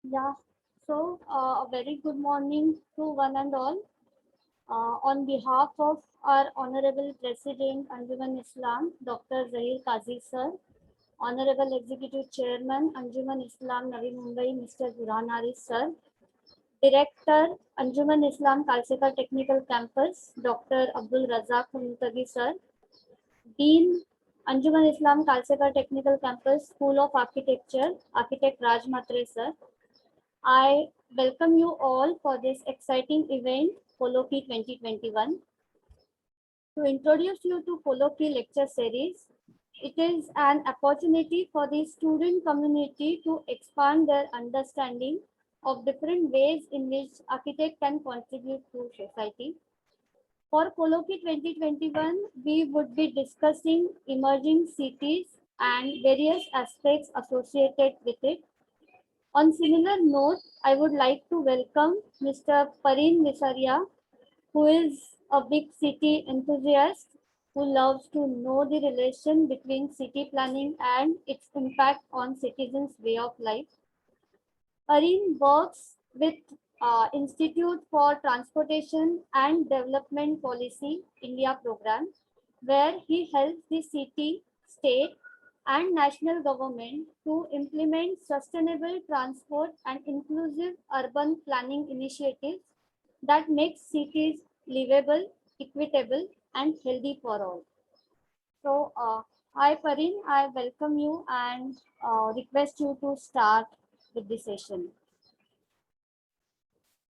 Yeah, a very good morning to one and all. On behalf of our Honorable President Anjuman Islam, Dr. Zahir Qazi Sir, Honorable Executive Chairman Anjuman Islam Navi Mumbai, Mr. Burhan Arif Sir, Director Anjuman Islam Kalseka Technical Campus, Dr. Abdul Razak Muntagi Sir, Dean Anjuman Islam Kalseka Technical Campus, School of Architecture, Architect Raj Matre Sir, I welcome you all for this exciting event, Poloki 2021. To introduce you to Poloki lecture series, it is an opportunity for the student community to expand their understanding of different ways in which architect can contribute to society. For Poloki 2021, we would be discussing emerging cities and various aspects associated with it. On similar note, I would like to welcome Mr. Pareen Misaria, who is a big city enthusiast who loves to know the relation between city planning and its impact on citizens' way of life. Pareen works with Institute for Transportation and Development Policy India program, where he helps the city, state, and national government to implement sustainable transport and inclusive urban planning initiatives that make cities livable, equitable, and healthy for all. Hi Pareen, I welcome you and request you to start with the session.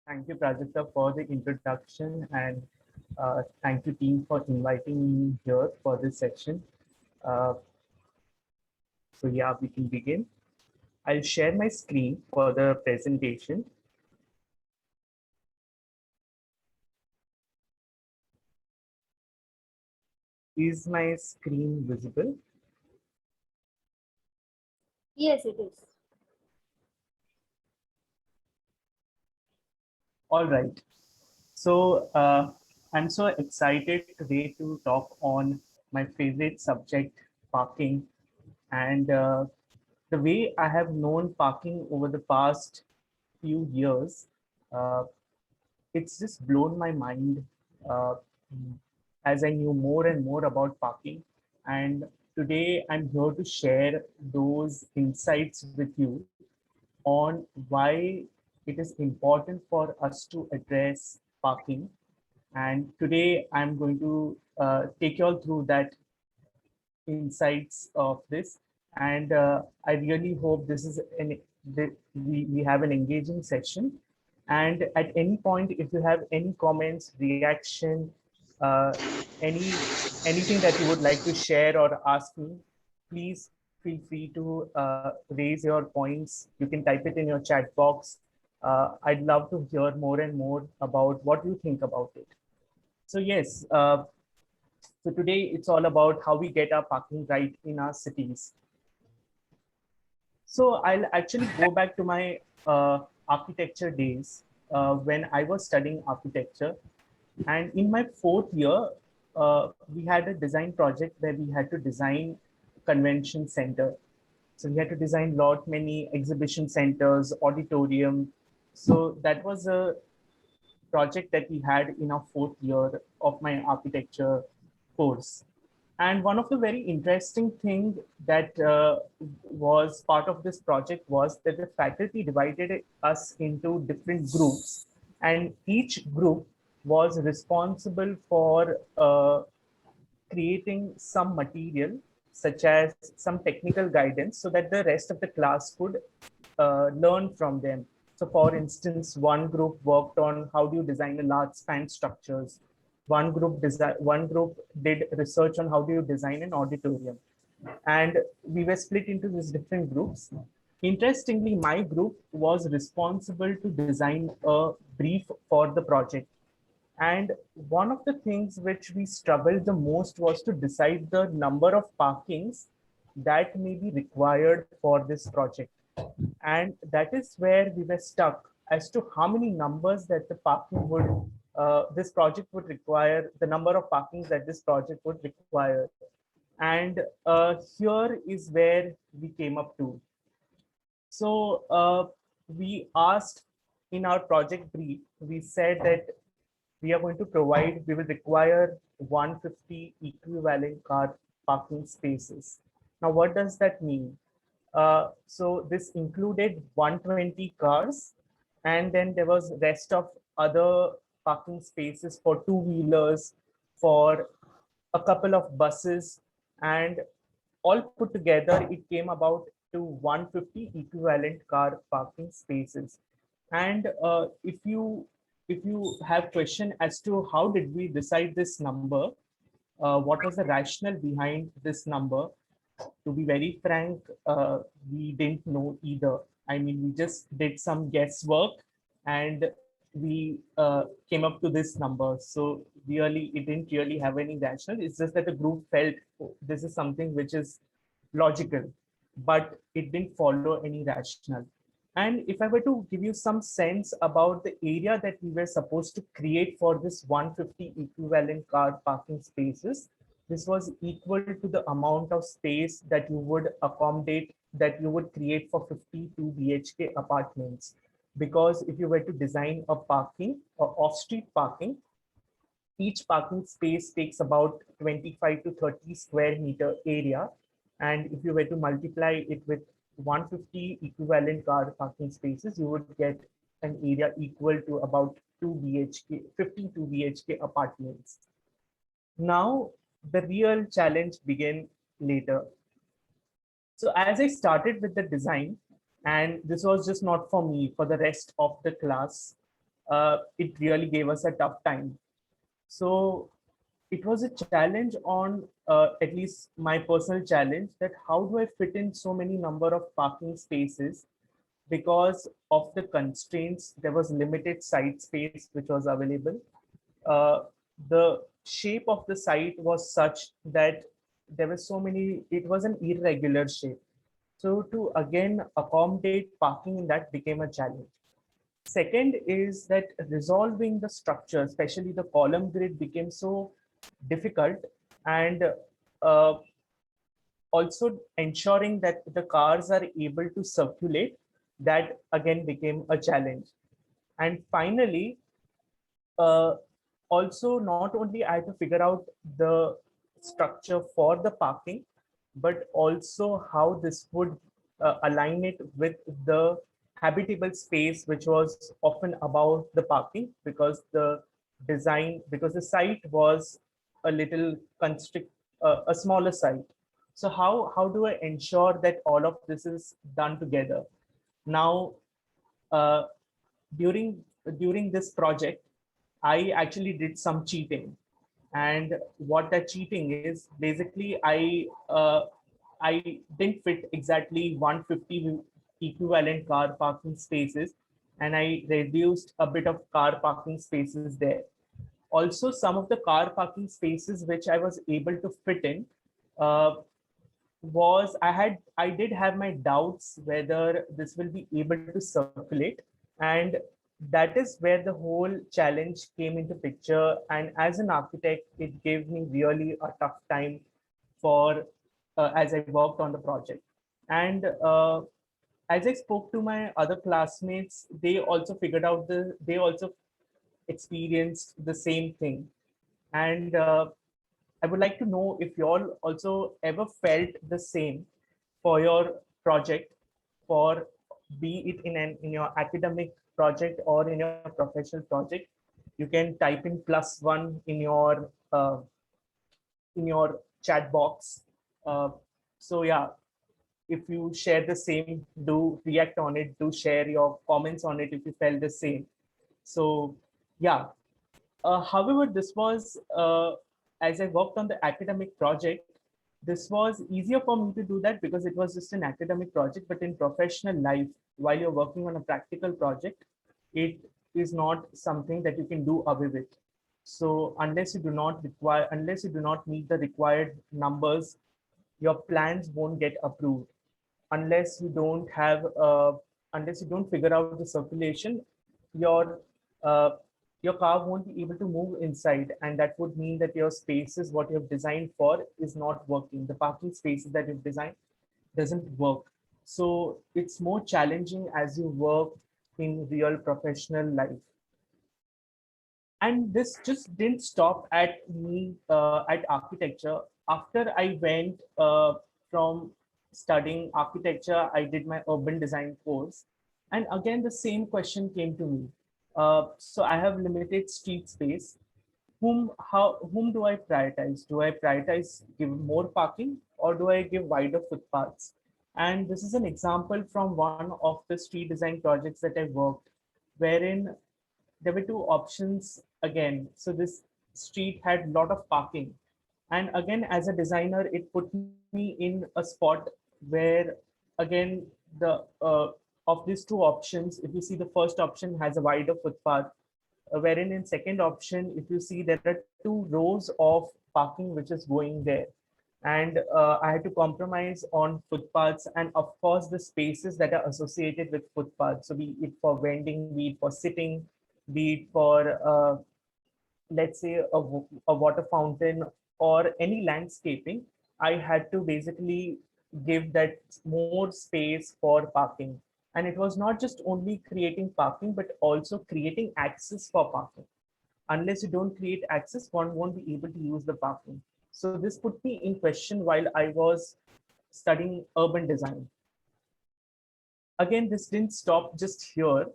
Thank you, Prajakta, for the introduction, and thank you, team, for inviting me here for this section. Uh, so yeah, we can begin. I'll share my screen for the presentation. Is my screen visible? Yes, it is. All right. So I'm so excited today to talk on my favorite subject, parking. And the way I have known parking over the past few years, uh, it's just blown my mind uh, as I knew more and more about parking. And today I'm here to share those insights with you on why it is important for us to address parking. And today I'm going to take you all through that insights of this. And I really hope this is we have an engaging session. And at any point, if you have any comments, reaction, uh, any anything that you would like to share or ask me, please feel free to raise your points. You can type it in your chat box. I'd love to hear more and more about what you think about it. So yes, so today it's all about how we get our parking right in our cities. So I'll actually go back to my architecture days when I was studying architecture. And in my fourth year, we had a design project where we had to design convention center. So we had to design lot many exhibition centers, auditorium. So that was a project that we had in our fourth year of my architecture course. And one of the very interesting thing that was part of this project was that the faculty divided us into different groups, and each group was responsible for creating some material, such as some technical guidance, so that the rest of the class could learn from them. So, for instance, one group worked on how do you design a large span structures. One group did research on how do you design an auditorium, and we were split into these different groups. Interestingly, my group was responsible to design a brief for the project. And one of the things which we struggled the most was to decide the number of parkings that may be required for this project. And that is where we were stuck as to how many numbers that the parking would, this project would require, the number of parkings that this project would require. And here is where we came up to. So we asked in our project brief, we said that we are going to provide, we will require 150 equivalent car parking spaces. Now, what does that mean? So this included 120 cars, and then there was rest of other parking spaces for two-wheelers, for a couple of buses, and all put together, it came about to 150 equivalent car parking spaces. And if you have question as to how did we decide this number, what was the rationale behind this number? To be very frank, we didn't know either. I mean, we just did some guesswork and we came up to this number. So really, it didn't really have any rationale. It's just that the group felt, "Oh, this is something which is logical," but it didn't follow any rationale. And if I were to give you some sense about the area that we were supposed to create for this 150 equivalent car parking spaces, this was equal to the amount of space that you would accommodate, that you would create for 52 BHK apartments. Because if you were to design a parking or off-street parking, each parking space takes about 25 to 30 square meter area. And if you were to multiply it with 150 equivalent car parking spaces, you would get an area equal to about 2 BHK, 52 BHK apartments. Now, the real challenge began later. So as I started with the design, and this was just not for me, for the rest of the class, it really gave us a tough time. So it was a challenge on, at least my personal challenge, that how do I fit in so many number of parking spaces? Because of the constraints, there was limited site space which was available. The shape of the site was such that there were so many, it was an irregular shape. So to again accommodate parking in that became a challenge. Second is that resolving the structure, especially the column grid, became so difficult, and uh, also ensuring that the cars are able to circulate, that again became a challenge. And finally, uh, also not only I had to figure out the structure for the parking, but also how this would align it with the habitable space, which was often above the parking, because the design, because the site was a little a smaller site. So how do I ensure that all of this is done together? Now, uh, during during this project, I actually did some cheating. And what that cheating is, basically, I didn't fit exactly 150 equivalent car parking spaces, and I reduced a bit of car parking spaces there. Also, some of the car parking spaces which I was able to fit in, uh, was I did have my doubts whether this will be able to circulate. And that is where the whole challenge came into picture. And as an architect, it gave me really a tough time for as I worked on the project. And as I spoke to my other classmates, they also figured out they also experienced the same thing. And I would like to know if you all also ever felt the same for your project, for be it in your academic project or in your professional project. You can type in +1 in your chat box. Uh, so yeah, if you share the same, do react on it, do share your comments on it if you felt the same. So yeah, however, this was, as I worked on the academic project, this was easier for me to do that because it was just an academic project. But in professional life, while you're working on a practical project, it is not something that you can do away with. So unless you do not meet the required numbers, your plans won't get approved. Unless you don't have, unless you don't figure out the circulation, your uh, your car won't be able to move inside, and that would mean that your spaces, what you have designed for, is not working. The parking spaces that you've designed doesn't work. So it's more challenging as you work in real professional life. And this just didn't stop at me at architecture. After I went from studying architecture, I did my urban design course. And again, the same question came to me. So I have limited street space. Whom do I prioritize? Do I prioritize give more parking or do I give wider footpaths? And this is an example from one of the street design projects that I worked, wherein there were two options again. So this street had a lot of parking. And again, as a designer, it put me in a spot where, again, the of these two options, if you see the first option has a wider footpath, wherein in second option, if you see there are two rows of parking which is going there. And I had to compromise on footpaths and of course the spaces that are associated with footpaths. So be it for vending, be it for sitting, be it for let's say a water fountain or any landscaping, I had to basically give that more space for parking. And it was not just only creating parking, but also creating access for parking. Unless you don't create access, one won't be able to use the parking. So this put me in question while I was studying urban design. Again, this didn't stop just here.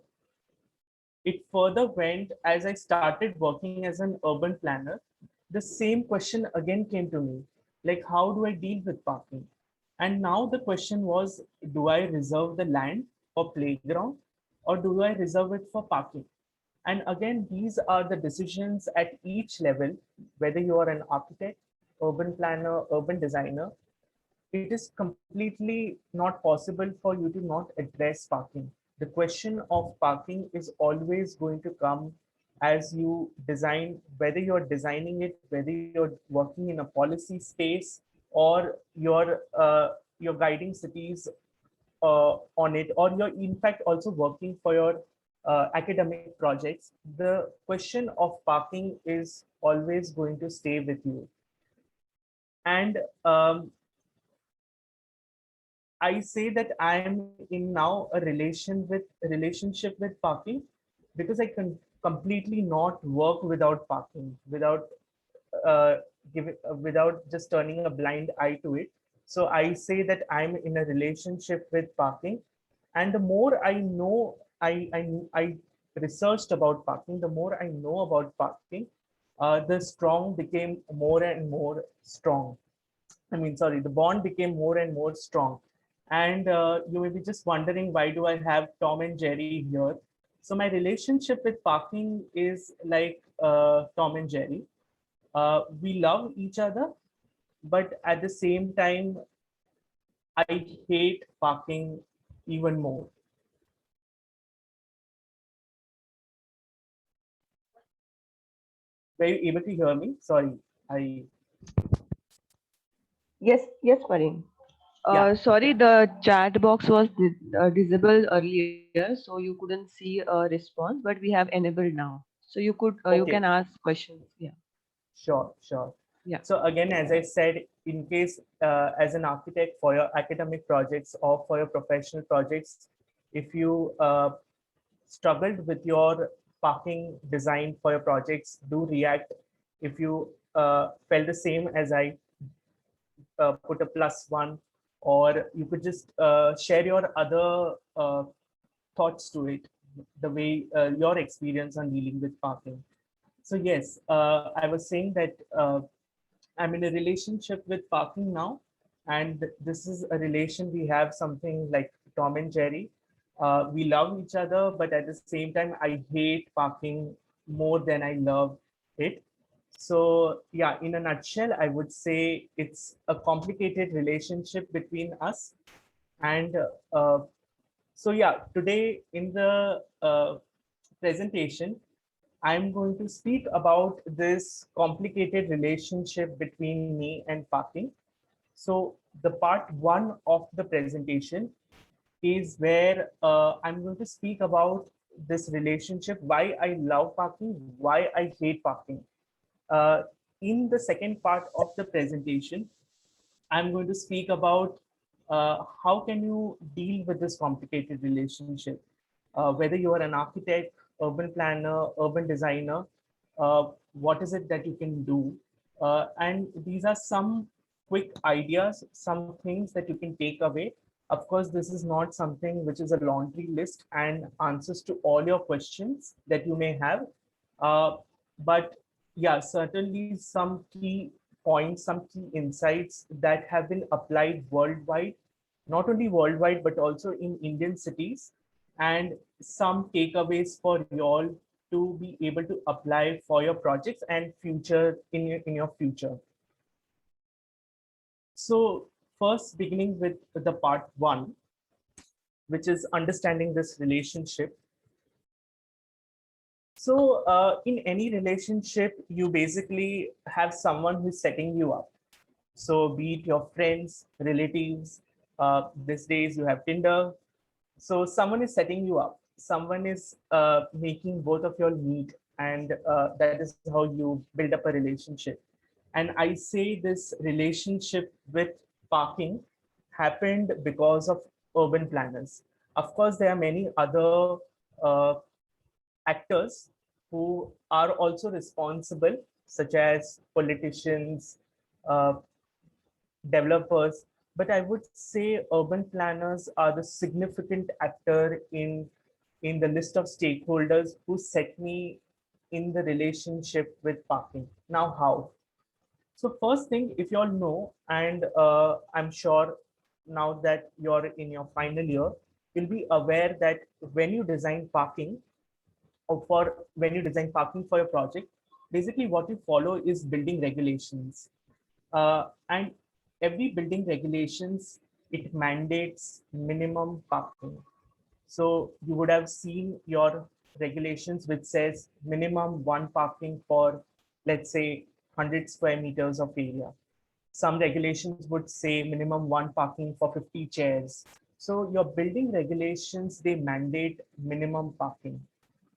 It further went as I started working as an urban planner. The same question again came to me, like, how do I deal with parking? And now the question was, do I reserve the land for playground or do I reserve it for parking? And again, these are the decisions at each level, whether you are an architect, urban planner, urban designer. It is completely not possible for you to not address parking. The question of parking is always going to come as you design, whether you're designing it, whether you're working in a policy space or you're guiding cities on it, or you're in fact also working for your academic projects. The question of parking is always going to stay with you. And I say that I am in now a relationship with parking because I can completely not work without parking, without uh, without just turning a blind eye to it. So I say that I'm in a relationship with parking, and the more I know, I researched about parking. The more I know about parking, the strong became more and more strong. I mean, sorry, the bond became more and more strong. And you may be just wondering, why do I have Tom and Jerry here? So my relationship with parking is like Tom and Jerry. We love each other, but at the same time, I hate parking even more. Were you able to hear me? Sorry, I Yes, yes, Parin. yeah. Sorry, the chat box was disabled earlier, so you couldn't see a response, but we have enabled now. So you can Okay, ask questions. Yeah, sure, sure. yeah. So again, as I said, in case as an architect for your academic projects or for your professional projects, if you struggled with your parking design for your projects, do react. If you felt the same as I, put a +1, or you could just share your other thoughts to it, the way your experience on dealing with parking. So yes, I was saying that I'm in a relationship with parking now, and this is a relation we have something like Tom and Jerry. We love each other, but at the same time, I hate parking more than I love it. So yeah, in a nutshell, I would say it's a complicated relationship between us. And so yeah, today in the presentation, I'm going to speak about this complicated relationship between me and parking. So the part 1 of the presentation is where I'm going to speak about this relationship, why I love parking, why I hate parking. Uh, in the second part of the presentation, I'm going to speak about how can you deal with this complicated relationship? Whether you are an architect, urban planner, urban designer, what is it that you can do? And these are some quick ideas, some things that you can take away. Of course, this is not something which is a laundry list and answers to all your questions that you may have. Uh, but yeah, certainly some key points, some key insights that have been applied worldwide, not only worldwide, but also in Indian cities, and some takeaways for you all to be able to apply for your projects and future in your future. So first, beginning with the part one, which is understanding this relationship. So in any relationship, you basically have someone who's setting you up. So be it your friends, relatives, these days you have Tinder. So someone is setting you up. Someone is making both of you all meet, and that is how you build up a relationship. And I say this relationship with parking happened because of urban planners. Of course, there are many other uh, actors who are also responsible, such as politicians, uh, developers, but I would say urban planners are the significant actor in the list of stakeholders who set me in the relationship with parking. Now, how? So first thing, if you all know, and I'm sure now that you're in your final year, you'll be aware that when you design parking, or for when you design parking for your project, basically what you follow is building regulations. And every building regulations, it mandates minimum parking. So you would have seen your regulations which says minimum one parking for, let's say, 100 square meters of area. Some regulations would say minimum one parking for 50 chairs. So your building regulations, they mandate minimum parking.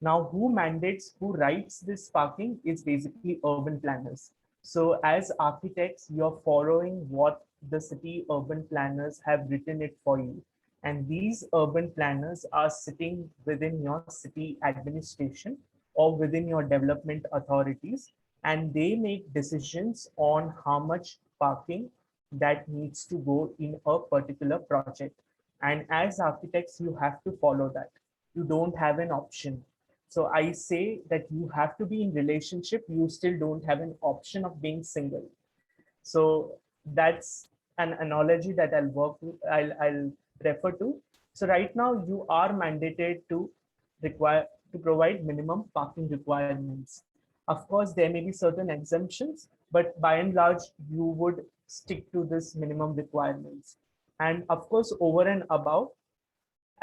Now, who mandates, who writes this parking is basically urban planners. So as architects, you're following what the city urban planners have written it for you. And these urban planners are sitting within your city administration or within your development authorities, and they make decisions on how much parking that needs to go in a particular project. And as architects, you have to follow that. You don't have an option. So I say that you have to be in relationship. You still don't have an option of being single. So that's an analogy that I'll work with, I'll refer to. So right now you are mandated to require to provide minimum parking requirements. Of course, there may be certain exemptions, but by and large, you would stick to this minimum requirements. And of course, over and above,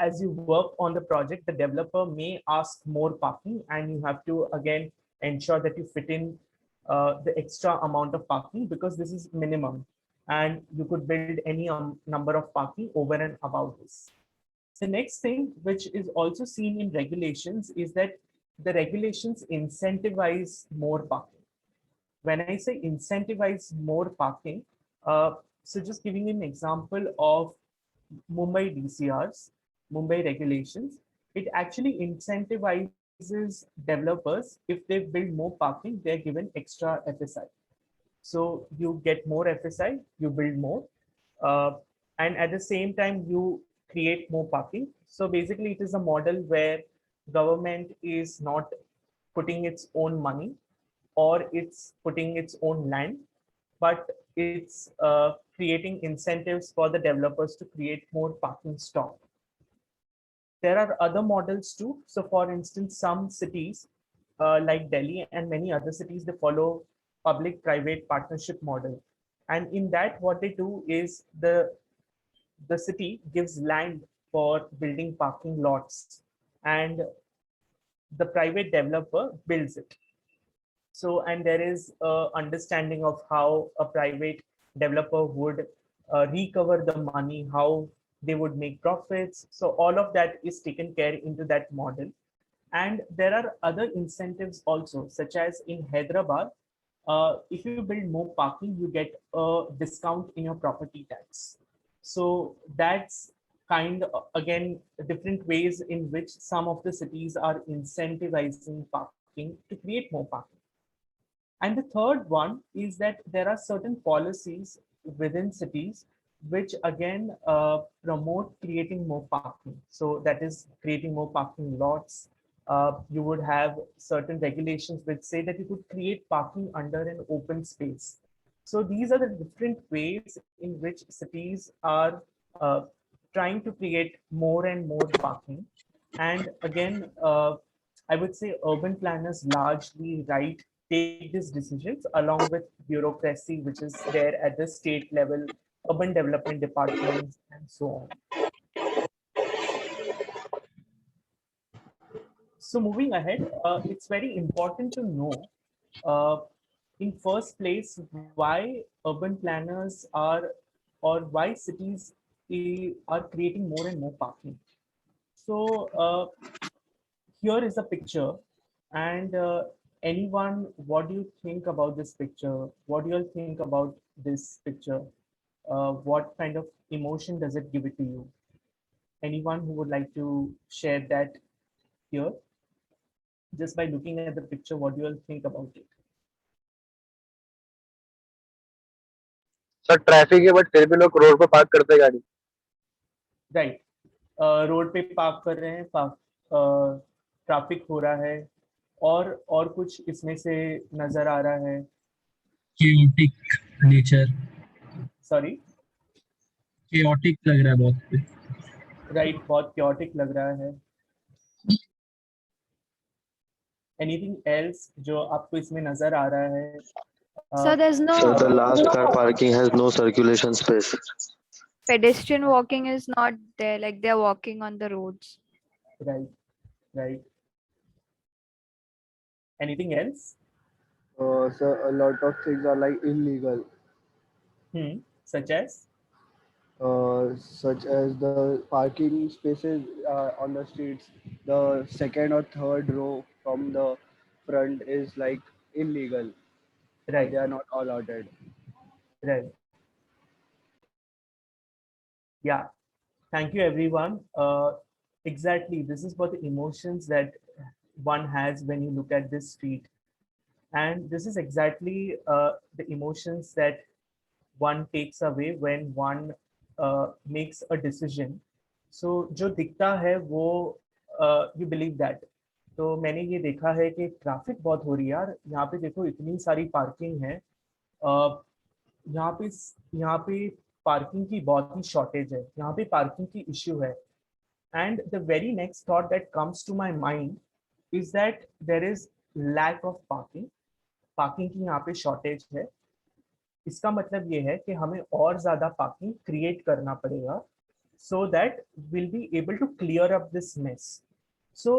as you work on the project, the developer may ask more parking, and you have to again ensure that you fit in the extra amount of parking, because this is minimum, and you could build any number of parking over and above this. The next thing, which is also seen in regulations, is that the regulations incentivize more parking. When I say incentivize more parking, so just giving an example of Mumbai DCRs, Mumbai regulations, it actually incentivizes developers. If they build more parking, they're given extra FSI. So you get more FSI, you build more, uh, and at the same time you create more parking. So basically, it is a model where government is not putting its own money, or it's putting its own land, but it's creating incentives for the developers to create more parking stock. There are other models too. So for instance, some cities like Delhi and many other cities, they follow public-private partnership model. And in that, what they do is the city gives land for building parking lots, and the private developer builds it. So, and there is a understanding of how a private developer would recover the money, how they would make profits. So all of that is taken care into that model. And there are other incentives also, such as in Hyderabad, if you build more parking, you get a discount in your property tax. So that's again different ways in which some of the cities are incentivizing parking to create more parking. And the third one is that there are certain policies within cities which again promote creating more parking. So that is creating more parking lots. You would have certain regulations which say that you could create parking under an open space. So these are the different ways in which cities are uh, trying to create more and more parking. And again, I would say urban planners largely take these decisions along with bureaucracy, which is there at the state level, urban development departments, and so on. So moving ahead, it's very important to know, uh, in first place, why urban planners are or why cities are creating more and more parking. So here is a picture, and anyone, what do you think about this picture? What do you all think about this picture? What kind of emotion does it give it to you? Anyone who would like to share that here? Just by looking at the picture, what do you all think about it? Sir traffic है but फिर भी लोग road पे park करते हैं गाड़ी. Right, road पे park कर रहे हैं, ट्रैफिक हो रहा है, और कुछ इसमें से नजर आ रहा है. chaotic nature, sorry. chaotic लग रहा है बहुत. राइट, बहुत chaotic लग रहा है. एनीथिंग एल्स जो आपको इसमें नजर आ रहा है? So there's no So the last car parking has no circulation space. pedestrian walking is not there, like they're walking on the roads. Right, right. Anything else? So a lot of things are like illegal, Such as? such as the parking spaces on the streets. The second or third row from the front is like illegal. Right, They are not allotted. right. Yeah, thank you everyone. Exactly, this is what the emotions that one has when you look at this street. And this is exactly the emotions that one takes away when one makes a decision. So जो दिखता है वो you believe that. तो मैंने ये देखा है कि ट्रैफिक बहुत हो रही है यार, यहाँ पे देखो इतनी सारी पार्किंग है, यहाँ पे यहाँ पे पार्किंग की बहुत ही शॉर्टेज है, यहाँ पे पार्किंग की इश्यू है. And the very next thought that comes to my mind is that there is lack of parking. Parking की यहाँ पे शॉर्टेज है. इसका मतलब ये है कि हमें और ज्यादा पार्किंग क्रिएट करना पड़ेगा, so that we'll be able to clear up this mess. So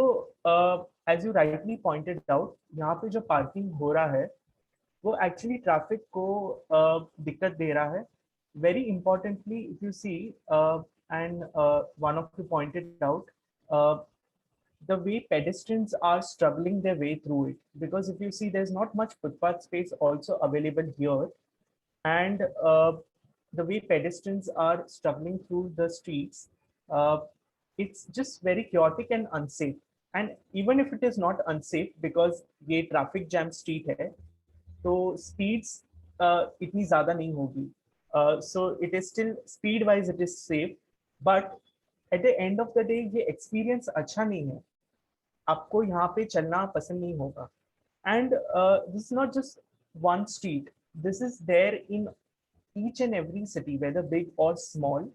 as you rightly pointed out, यहाँ पे जो पार्किंग हो रहा है वो एक्चुअली ट्रैफिक को दिक्कत दे रहा है. Very importantly if you see and one of you pointed out the way pedestrians are struggling their way through it, because if you see there's not much footpath space also available here, and the way pedestrians are struggling through the streets, it's just very chaotic and unsafe. And even if it is not unsafe, because ये traffic jam street है, तो speeds इतनी ज़्यादा नहीं होगी. So it is still speed wise it is safe, but at the end of the day ये experience अच्छा नहीं है. आपको यहाँ पे चलना पसंद नहीं होगा. And this is not just one street. This is there in each and every city, whether big or small,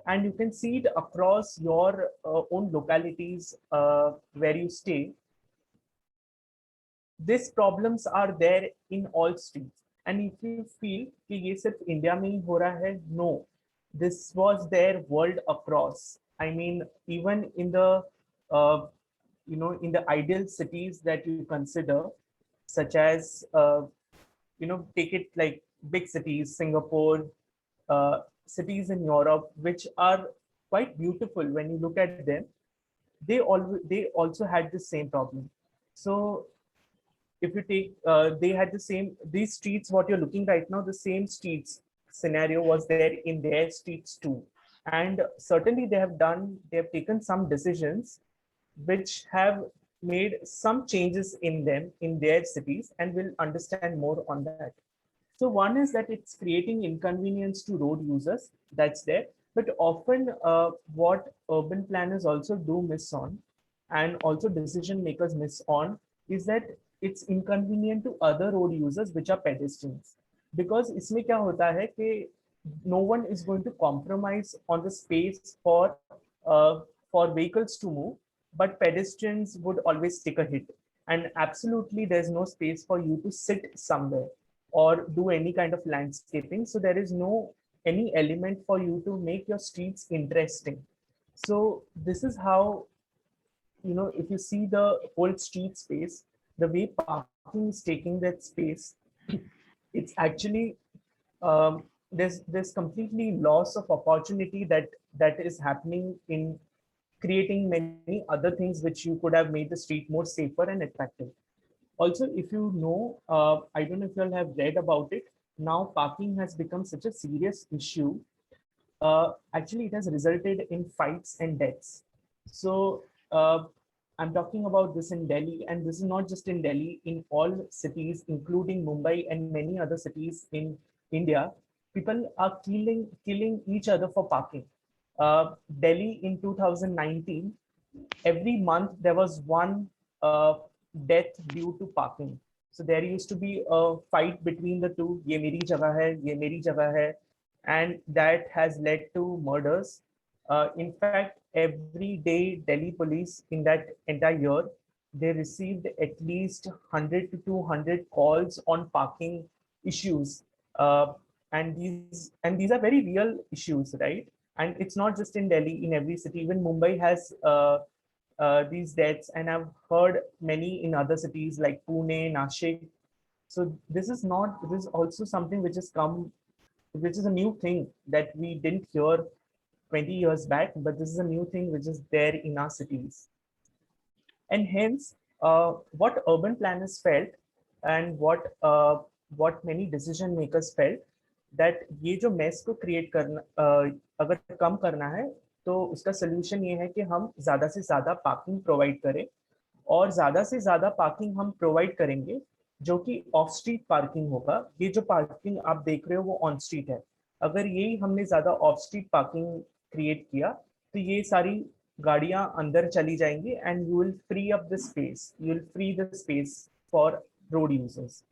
and you can see it across your own localities where you stay. These problems are there in all streets, and if you feel कि ये सिर्फ India में ही हो रहा है, no, this was there world across. I mean, even in the in the ideal cities that you consider, such as take it like big cities, Singapore, cities in Europe, which are quite beautiful when you look at them. They also had the same problem. So if you take, they had the same, these streets what you're looking right now, the same streets scenario was there in their streets too. And certainly they have taken some decisions which have made some changes in them in their cities, and we'll understand more on that. So one is that it's creating inconvenience to road users, that's there. But often what urban planners also do miss on, and also decision makers miss on, is that it's inconvenient to other road users which are pedestrians. Because इसमें क्या होता है कि no one is going to compromise on the space for vehicles to move, but pedestrians would always take a hit. And absolutely there's no space for you to sit somewhere or do any kind of landscaping. So there is no any element for you to make your streets interesting. So this is how, you know, if you see the whole street space, the way parking is taking that space, it's actually there's completely loss of opportunity that is happening in creating many other things which you could have made the street more safer and attractive. Also, if you know, I don't know if you all have read about it, now parking has become such a serious issue. Actually, it has resulted in fights and deaths. So I'm talking about this in Delhi, and this is not just in Delhi, in all cities, including Mumbai and many other cities in India. People are killing each other for parking. Delhi in 2019, every month there was one death due to parking. So there used to be a fight between the two, ye meri jagah hai, ye meri jagah hai, and that has led to murders. In fact, every day Delhi police in that entire year, they received at least 100 to 200 calls on parking issues. And these are very real issues, right? And it's not just in Delhi, in every city. Even Mumbai has these deaths, and I've heard many in other cities like Pune, Nashik. So this is also something which has come, which is a new thing that we didn't hear 20 years back, but this is a new thing which is there in our cities. And hence, what urban planners felt, and what many decision makers felt, that ये जो mess को create करना, अगर कम करना है, तो उसका solution ये है कि हम ज़्यादा से ज़्यादा parking provide करें, और ज़्यादा से ज़्यादा parking हम provide करेंगे जो कि ऑफ स्ट्रीट पार्किंग होगा. ये जो पार्किंग आप देख रहे हो वो ऑन स्ट्रीट है. अगर यही हमने ज़्यादा ऑफ स्ट्रीट पार्किंग क्रिएट किया, तो ये सारी गाड़ियां अंदर चली जाएंगी, and you will free up the space, you will free the space for road users.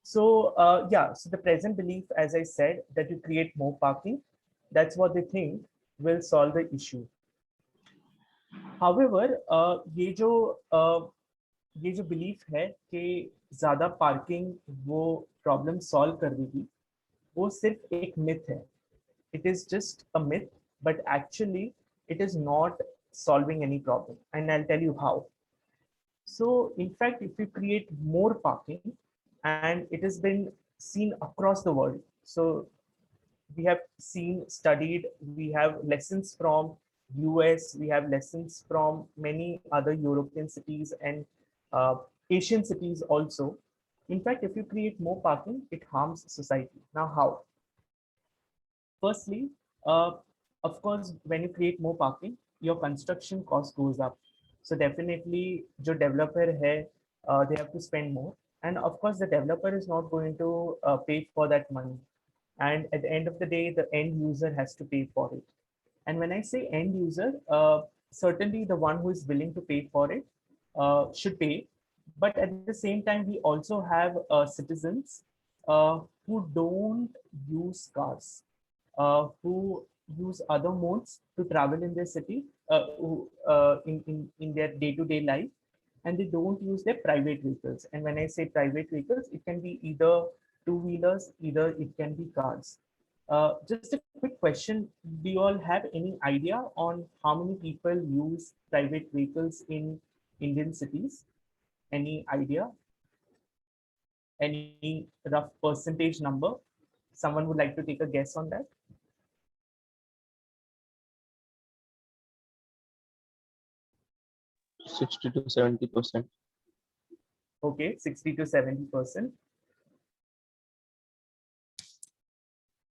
So so the present belief, as I said, that you create more parking, that's what they think will solve the issue. However, ये जो belief है कि ज्यादा parking वो problem solve कर देगी, वो सिर्फ एक मिथ है. It is just a myth, but actually it is not solving any problem, and I'll tell you how. So in fact, if you create more parking, and it has been seen across the world, so we have seen, studied, we have lessons from US, we have lessons from many other European cities and Asian cities also. In fact, if you create more parking, it harms society. Now how? Firstly, of course, when you create more parking, your construction cost goes up. So definitely, the developer hai, they have to spend more. And of course, the developer is not going to pay for that money. And at the end of the day, the end user has to pay for it. And when I say end user, certainly the one who is willing to pay for it should pay. But at the same time, we also have citizens who don't use cars, who use other modes to travel in their city, in their day-to-day life, and they don't use their private vehicles. And when I say private vehicles, it can be either two-wheelers, either it can be cars. Just a quick question, do you all have any idea on how many people use private vehicles in Indian cities? Any idea? Any rough percentage number? Someone would like to take a guess on that? – 60 to 70%. Okay, 60 to 70%.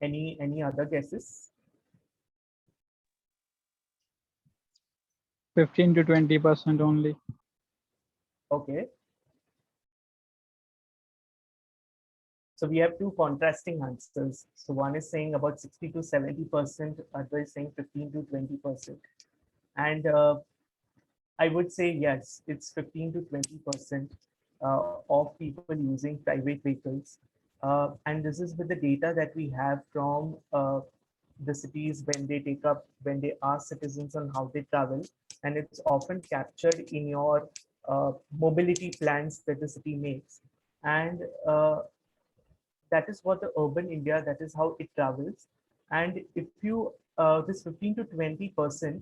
Any other guesses? 15 to 20% only. Okay. So we have two contrasting answers. So one is saying about 60 to 70%, other is saying 15 to 20%. And I would say yes, it's 15 to 20% of people using private vehicles. And this is with the data that we have from the cities when they ask citizens on how they travel. And it's often captured in your mobility plans that the city makes. And that is what the urban India, that is how it travels. And if you, this 15 to 20%,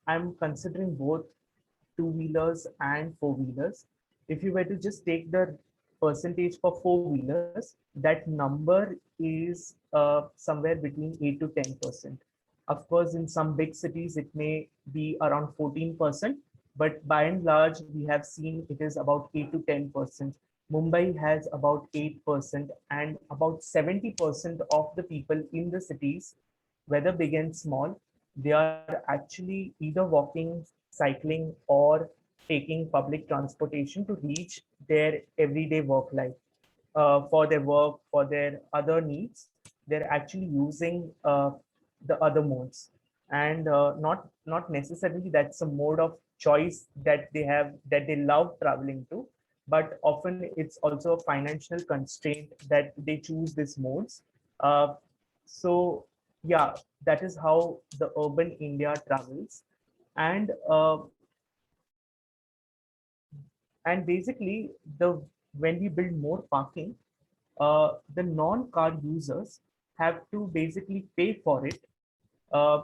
I'm considering both two-wheelers and four-wheelers. If you were to just take the percentage for four-wheelers, that number is somewhere between 8 to 10%. Of course, in some big cities, it may be around 14%, but by and large, we have seen it is about 8 to 10%. Mumbai has about 8%, and about 70% of the people in the cities, whether big and small, they are actually either walking, cycling, or taking public transportation to reach their everyday work life. For their work, for their other needs, they're actually using the other modes. And not necessarily that's a mode of choice that they have, that they love traveling to, but often it's also a financial constraint that they choose these modes. So yeah, that is how the urban India travels. And basically, the when we build more parking, the non-car users have to basically pay for it, uh,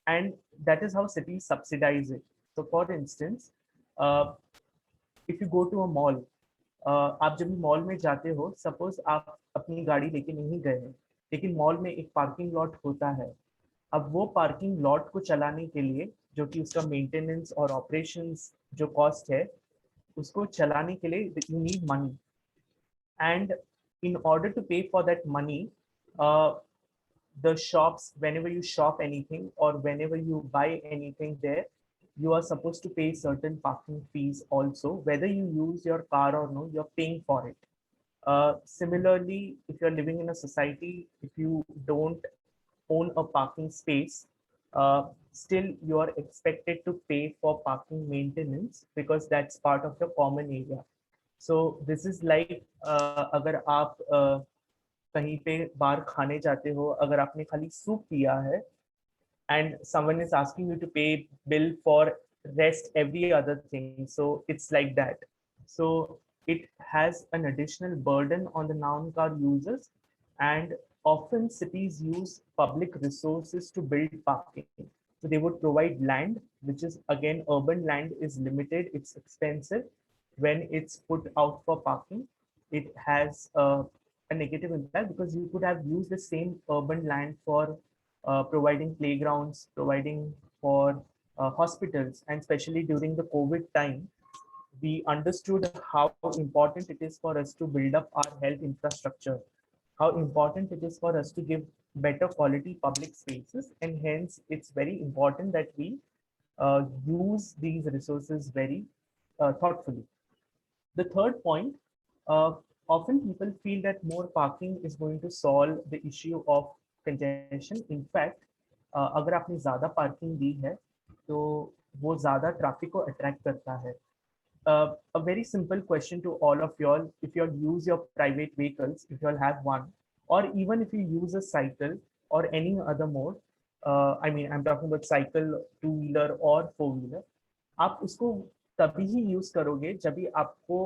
and that is how cities subsidize it. So for instance, uh, if you go to a mall, आप जब mall में जाते हो, suppose आप अपनी गाड़ी लेके नहीं गए हैं, लेकिन मॉल में एक पार्किंग लॉट होता है। अब वो पार्किंग लॉट को चलाने के लिए, जो कि उसका मेंटेनेंस और ऑपरेशंस जो कॉस्ट है, उसको चलाने के लिए you need money, and in order to pay for that money, the shops, whenever you shop anything or whenever you buy anything there, you are supposed to pay certain parking fees also, whether you use your car or no, you're paying for it. Similarly, if you're living in a society, if you don't own a parking space, still you are expected to pay for parking maintenance because that's part of the common area. So this is like अगर आप कहीं पे बाहर खाने जाते हो, अगर आपने खाली सूप पिया है and someone is asking you to pay bill for rest every other thing, so it's like that. So it has an additional burden on the non-car users, and often cities use public resources to build parking. So they would provide land, which is again, urban land is limited, it's expensive. When it's put out for parking, it has a negative impact because you could have used the same urban land for providing playgrounds, providing for hospitals, and especially during the COVID time, we understood how important it is for us to build up our health infrastructure, how important it is for us to give better quality public spaces, and hence it's very important that we use these resources very thoughtfully. The third point, often people feel that more parking is going to solve the issue of congestion. In fact, अगर आपने ज़्यादा parking दी है, तो वो ज़्यादा traffic को attract करता है. A very simple question to all of y'all: if you all use your private vehicles, if you all have one, or even if you use a cycle or any other mode, I mean, I'm talking about cycle, two-wheeler or four-wheeler, आप उसको तभी ही use करोगे जब भी आपको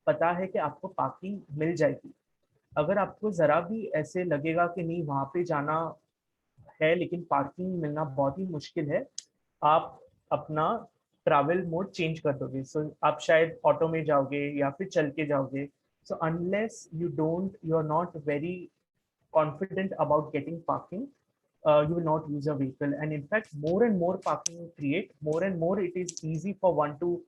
पता है कि आपको पार्किंग मिल जाएगी. अगर आपको जरा भी ऐसे लगेगा कि नहीं वहां पे जाना है लेकिन पार्किंग मिलना बहुत ही मुश्किल है, आप अपना ट्रैवल मोड चेंज कर दोगे. सो आप शायद ऑटो में जाओगे या फिर चल के जाओगे. So unless you are not very confident about getting parking, you will not use a vehicle. And in fact, more and more parking you create, more and more it is easy for one to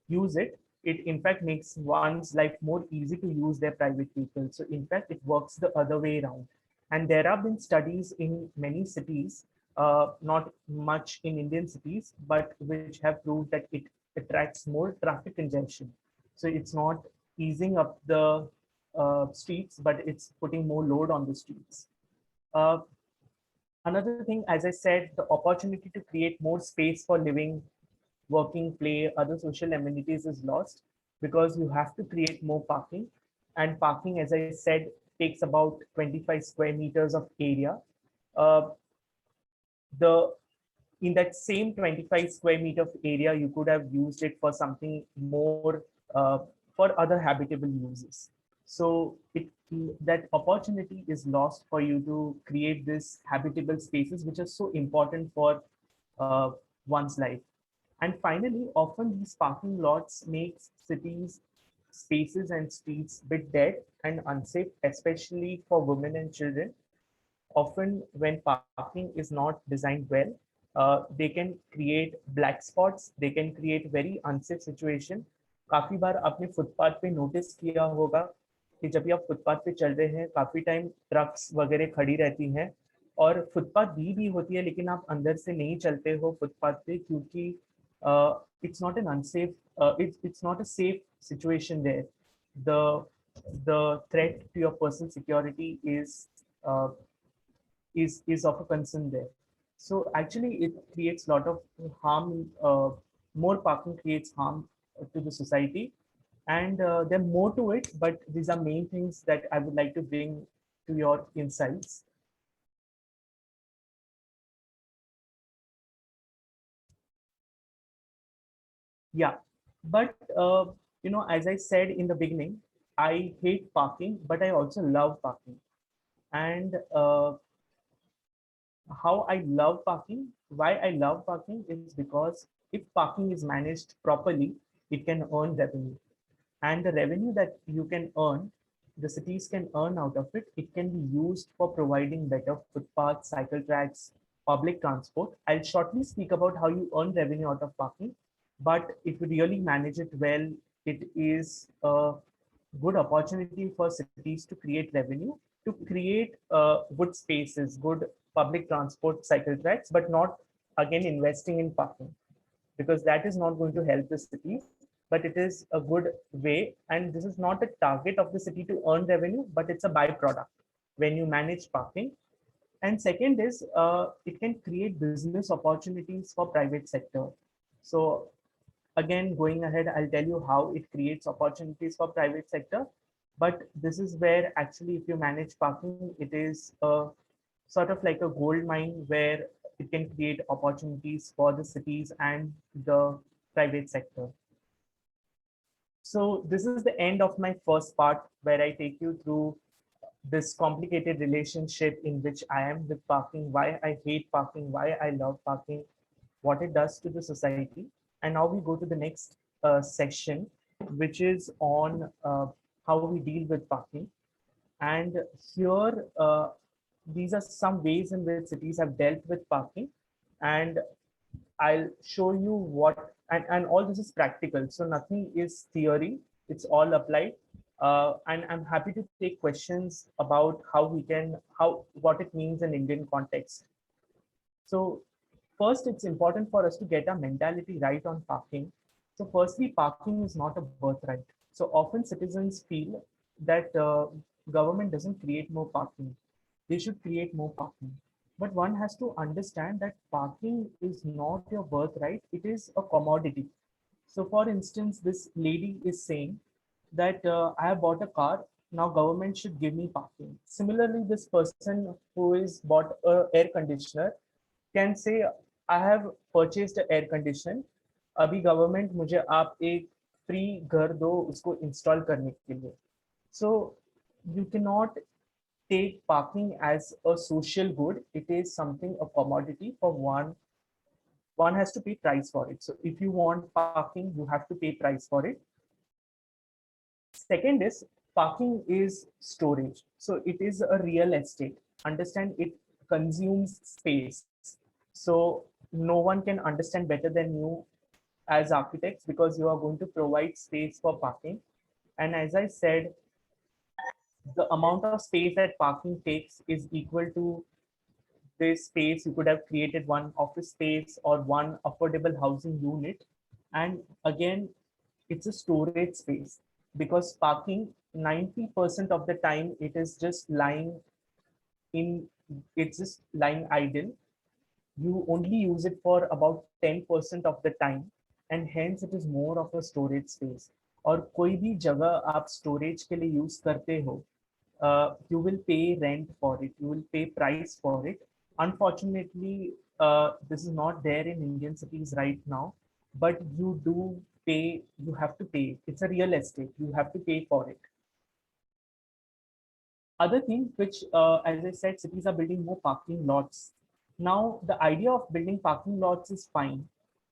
use it. It in fact makes one's life more easy to use their private vehicle. So in fact, it works the other way around. And there have been studies in many cities, not much in Indian cities, but which have proved that it attracts more traffic congestion. So it's not easing up the streets, but it's putting more load on the streets. Uh, Another thing, as I said, the opportunity to create more space for living, working, play, other social amenities is lost because you have to create more parking. And parking, as I said, takes about 25 square meters of area. Uh, the in that same 25 square meter of area, you could have used it for something more for other habitable uses. So that opportunity is lost for you to create this habitable spaces, which are so important for uh, one's life. And finally, often these parking lots make cities, spaces and streets bit dead and unsafe, especially for women and children. Often when parking is not designed well, they can create black spots, they can create very unsafe situation. काफी बार आपने footpath पे notice किया होगा कि जब भी आप footpath पे चल रहे हैं काफी टाइम ट्रक्स वगैरह खड़ी रहती हैं और फुटपाथ भी होती है, लेकिन आप अंदर से नहीं चलते हो फुटपाथ पे क्योंकि it's not an unsafe, it's not a safe situation there. The the threat to your personal security uh, is of a concern there. So actually, it creates a lot of harm. More parking creates harm to the society, and there are more to it. But these are main things that I would like to bring to your insights. Yeah, but as I said in the beginning, I hate parking, but I also love parking, and how I love parking, why I love parking is because if parking is managed properly, it can earn revenue. And the revenue that you can earn, the cities can earn out of it, it can be used for providing better footpaths, cycle tracks, public transport. I'll shortly speak about how you earn revenue out of parking, but if you really manage it well, it is a good opportunity for cities to create revenue, to create good spaces, good public transport, cycle tracks, but not again investing in parking because that is not going to help the city, but it is a good way. And this is not a target of the city to earn revenue, but it's a byproduct when you manage parking. And second is it can create business opportunities for private sector. So again, going ahead, I'll tell you how it creates opportunities for private sector. But this is where actually, if you manage parking, it is a sort of like a gold mine where it can create opportunities for the cities and the private sector. So this is the end of my first part where I take you through this complicated relationship in which I am with parking, why I hate parking, why I love parking, what it does to the society. And now we go to the next section, which is on how we deal with parking. And here, these are some ways in which cities have dealt with parking. And I'll show you what, and all this is practical. So nothing is theory, it's all applied. And I'm happy to take questions about what it means in Indian context. So first, it's important for us to get our mentality right on parking. So firstly, parking is not a birthright. So often citizens feel that government doesn't create more parking. They should create more parking. But one has to understand that parking is not your birthright. It is a commodity. So for instance, this lady is saying that I have bought a car. Now government should give me parking. Similarly, this person who is bought a air conditioner can say, I have purchased an air conditioner. अभी government मुझे आप एक free घर दो उसको install करने के लिए. So you cannot take parking as a social good. It is something, a commodity for one. One has to pay price for it. So if you want parking, you have to pay price for it. Second is parking is storage. So it is a real estate. Understand, it consumes space. So no one can understand better than you as architects because you are going to provide space for parking. And as I said, the amount of space that parking takes is equal to this space. You could have created one office space or one affordable housing unit. And again, it's a storage space, because parking 90% of the time it is just lying in, it's just lying idle. You only use it for about 10% of the time, and hence it is more of a storage space. और कोई भी जगह आप storage के लिए use करते हो, you will pay rent for it, you will pay price for it. Unfortunately, this is not there in Indian cities right now, but you do pay, you have to pay. It's a real estate, you have to pay for it. Other thing which, as I said, cities are building more parking lots. Now, the idea of building parking lots is fine,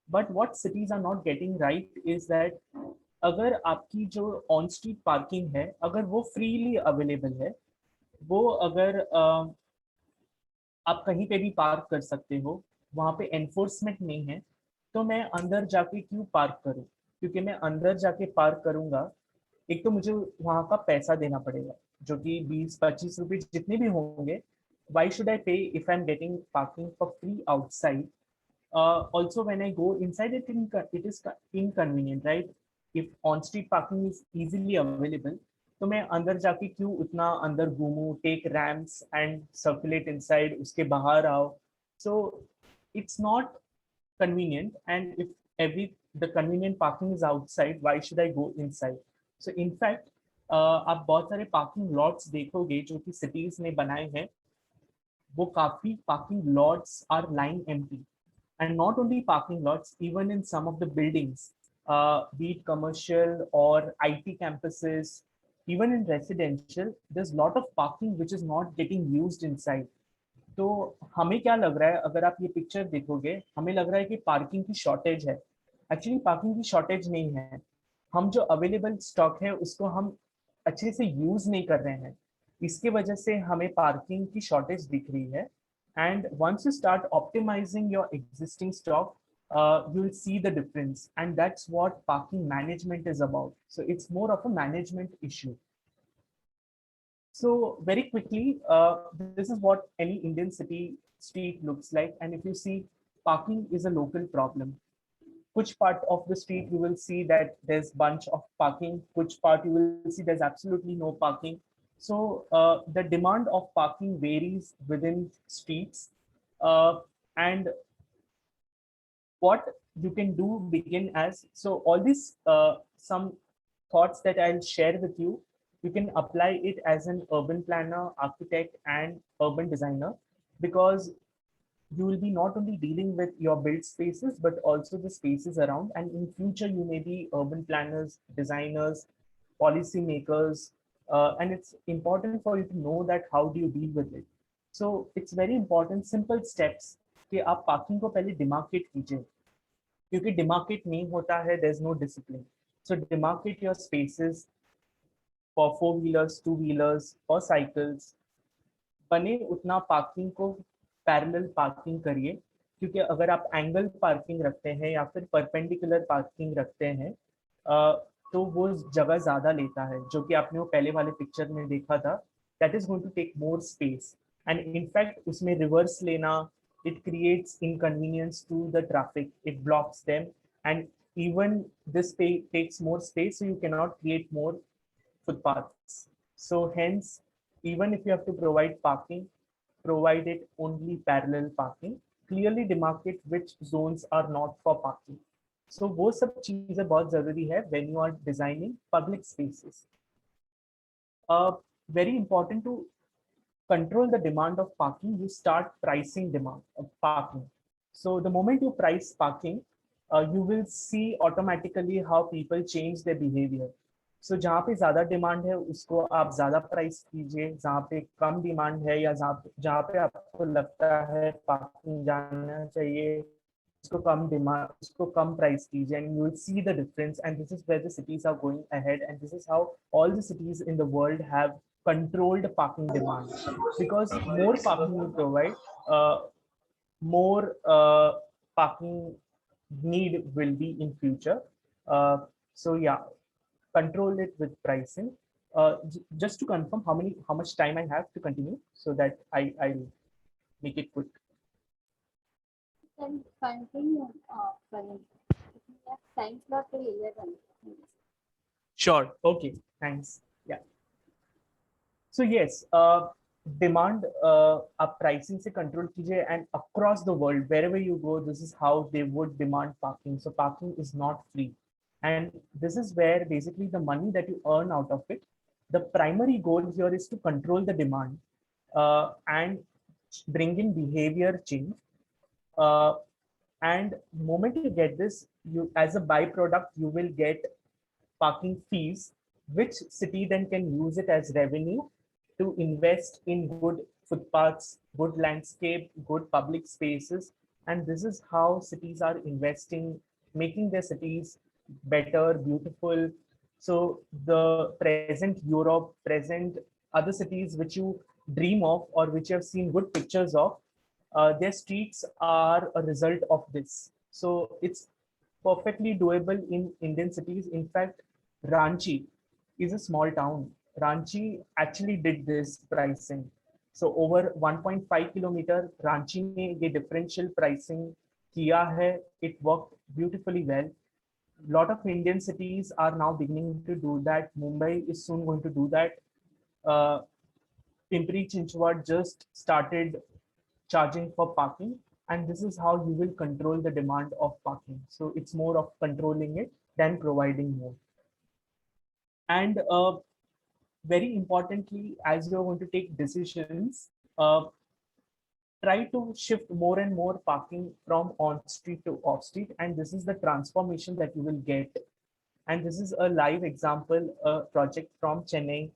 but what cities are not getting right is that अगर आपकी जो on street parking है, अगर वो freely available है, वो अगर आप कहीं पे भी पार्क कर सकते हो, वहाँ पे एनफोर्समेंट नहीं है, तो मैं अंदर जाके क्यों पार्क करूँ? क्योंकि मैं अंदर जाके पार्क करूँगा, एक तो मुझे वहाँ का पैसा देना पड़ेगा, जो कि 20-25 रुपए जितने भी होंगे. Why should I pay if I'm getting parking for free outside? Also, when I go inside, it is inconvenient, right? If on-street parking is easily available, तो मैं अंदर जाके क्यों उतना अंदर घूमूं, take ramps and circulate inside, उसके बाहर आओ. So it's not convenient, and if the convenient parking is outside, why should I go inside? So in fact, आप बहुत सारे parking lots देखोगे जो कि cities ने बनाए हैं, वो काफी parking lots are lying empty. And not only parking lots, even in some of the buildings, be it commercial or IT campuses, even in residential, there's a lot of parking which is not getting used inside. तो हमें क्या लग रहा है, अगर आप ये picture देखोगे, हमें लग रहा है कि पार्किंग की शॉर्टेज है. एक्चुअली पार्किंग की शॉर्टेज नहीं है, हम जो अवेलेबल स्टॉक है उसको हम अच्छे से यूज नहीं कर रहे हैं, इसकी वजह से हमें पार्किंग की शॉर्टेज दिख रही है. And once you start optimizing your existing stock, you'll see the difference, and that's what parking management is about. So it's more of a management issue. So very quickly, this is what any Indian city street looks like. And if you see, parking is a local problem. Which part of the street you will see that there's bunch of parking, which part you will see there's absolutely no parking. So the demand of parking varies within streets, and what you can do begin as, so all these some thoughts that I'll share with you, you can apply it as an urban planner, architect, and urban designer, because you will be not only dealing with your built spaces, but also the spaces around. And in future, you may be urban planners, designers, policy makers, and it's important for you to know that how do you deal with it. So it's very important, simple steps कि आप parking को पहले demarcate कीजिए, क्योंकि demarcate नहीं होता है, there's no discipline. So demarcate your spaces for 4-wheelers, 2-wheelers, or cycles. बने उतना पार्किंग को पैरेलल पार्किंग करिए, क्योंकि अगर आप एंगल पार्किंग रखते हैं या फिर परपेंडिकुलर पार्किंग रखते हैं, तो वो जगह ज़्यादा लेता है, जो कि आपने वो पहले वाले पिक्चर में देखा था. That is going to take more space, and in fact उसमें रिवर्स लेना, it creates inconvenience to the traffic, it blocks them, and even this takes more space, so you cannot create more footpaths. So hence, even if you have to provide parking, provide it only parallel parking. Clearly demarcate which zones are not for parking. So वो सब चीजें बहुत जरूरी है when you are designing public spaces. Very important to control the demand of parking, you start pricing demand of parking. So the moment you price parking, you will see automatically how people change their behavior. So जहाँ पे ज़्यादा demand है उसको आप ज़्यादा price कीजिए, जहाँ पे कम डिमांड है या जहाँ पे आपको लगता है पार्किंग जाना चाहिए उसको कम डिमांड, उसको कम प्राइस कीजिए, and you will see the difference. And this is where the cities are going ahead, and this is how all the cities in the world have controlled parking demand, because more parking you provide, more parking need will be in future. So yeah, control it with pricing. Just to confirm how much time I have to continue so that I'll make it quick. Can continue, Karan. We have time slot till 11. Sure. Okay. Thanks. Yeah. So yes, demand आप pricing से control कीजिए, and across the world wherever you go, this is how they would demand parking. So parking is not free, and this is where basically the money that you earn out of it, the primary goal here is to control the demand and bring in behavior change. Uh, and moment you get this, you as a byproduct, you will get parking fees, which city then can use it as revenue to invest in good footpaths, good landscape, good public spaces. And this is how cities are investing, making their cities better, beautiful. So the present Europe, present other cities which you dream of or which you have seen good pictures of, their streets are a result of this. So it's perfectly doable in Indian cities. In fact, Ranchi is a small town. Ranchi actually did this pricing. So over 1.5 kilometer, Ranchi ने ये differential pricing किया है. It worked beautifully well. Lot of Indian cities are now beginning to do that. Mumbai is soon going to do that. Uh, Pimpri Chinchwad just started charging for parking, and this is how you will control the demand of parking. So it's more of controlling it than providing more. And very importantly, as you're going to take decisions, try to shift more and more parking from on street to off street, and this is the transformation that you will get. And this is a live example, a project from Chennai,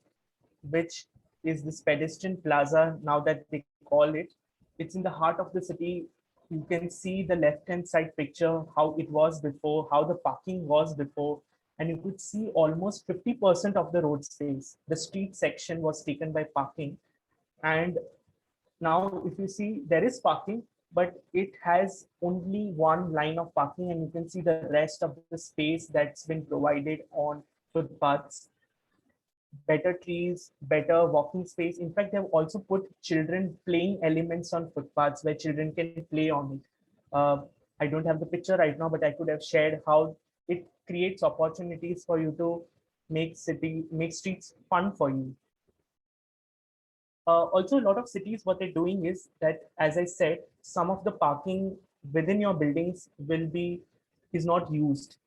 which is this pedestrian plaza now that they call it. It's in the heart of the city. You can see the left-hand side picture, how it was before, how the parking was before, and you could see almost 50% of the road space. The street section was taken by parking. And now if you see, there is parking, but it has only one line of parking, and you can see the rest of the space that's been provided on footpaths, better trees, better walking space. In fact, they've also put children playing elements on footpaths where children can play on it. I don't have the picture right now, but I could have shared how it creates opportunities for you to make streets fun for you. Also, a lot of cities, what they're doing is that, as I said, some of the parking within your buildings is not used.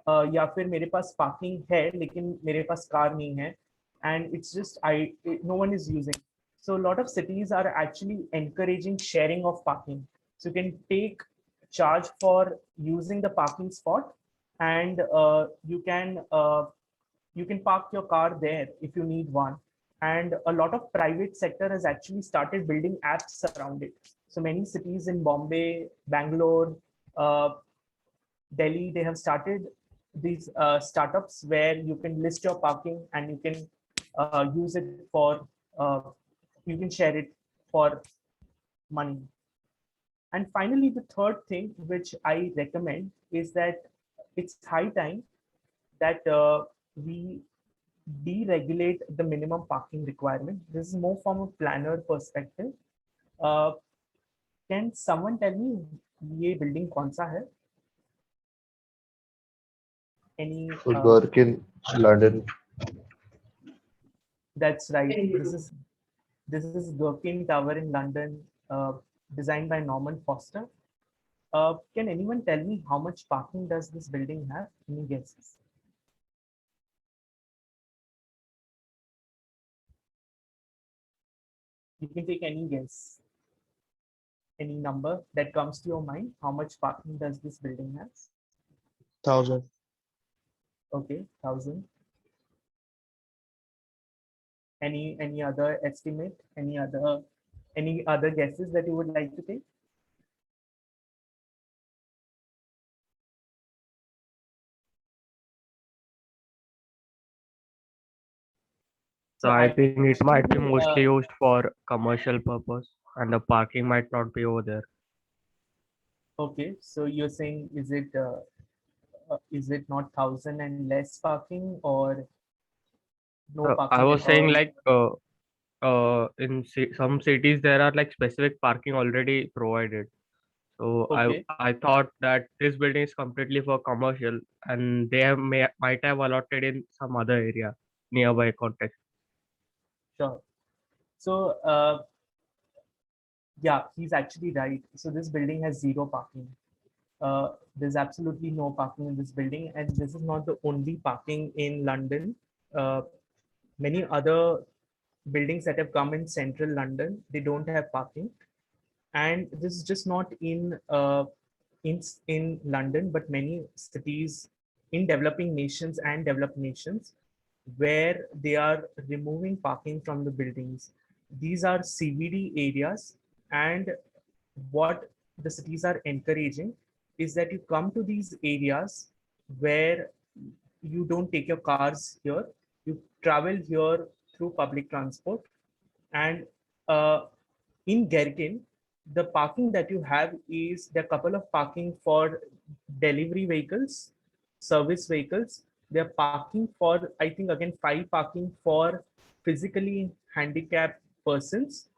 या फिर मेरे पास parking है लेकिन मेरे पास car नहीं है, and it's just no one is using. So a lot of cities are actually encouraging sharing of parking. So you can take charge for using the parking spot, and you can park your car there if you need one. And a lot of private sector has actually started building apps around it. So many cities in Bombay, Bangalore, Delhi, they have started these startups where you can list your parking and you can use it for, you can share it for money. And finally, the third thing which I recommend is that it's high time that we deregulate the minimum parking requirement. This is more from a planner perspective. Can someone tell me ये building कौन सा है? Any? Woodwork in London. That's right. This is Gherkin Tower in London, designed by Norman Foster. Can anyone tell me how much parking does this building have? Any guesses? You can take any guess, any number that comes to your mind. How much parking does this building have? 1,000. Okay, 1,000. Any other estimate? Any other guesses that you would like to take? So I think it might be actually, mostly used for commercial purpose and the parking might not be over there. Okay, so you're saying is it not 1,000 and less parking, or no I parking was at saying all. like some cities there are like specific parking already provided. So Okay. I thought that this building is completely for commercial and they have might have allotted in some other area nearby context. Sure. So, yeah, he's actually right. So this building has zero parking. There's absolutely no parking in this building, and this is not the only parking in London. Uh, Many other buildings that have come in central London, they don't have parking, and this is just not in London, but many cities in developing nations and developed nations where they are removing parking from the buildings. These are CBD areas, and what the cities are encouraging is that you come to these areas where you don't take your cars here, you travel here through public transport. And in Gerkin, the parking that you have is there are a couple of parking for delivery vehicles, service vehicles. They're parking for, I think, again, 5 parking for physically handicapped persons,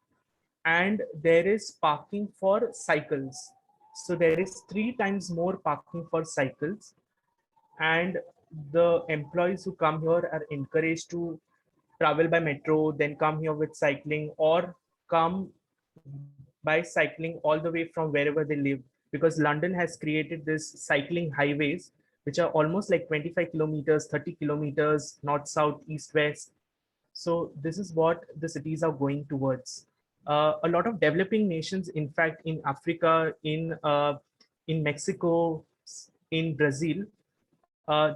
and there is parking for cycles. So there is 3 times more parking for cycles, and the employees who come here are encouraged to travel by metro, then come here with cycling, or come by cycling all the way from wherever they live, because London has created this cycling highways which are almost like 25 kilometers, 30 kilometers, north, south, east, west. So this is what the cities are going towards. A lot of developing nations, in fact, in Africa, in Mexico, in Brazil,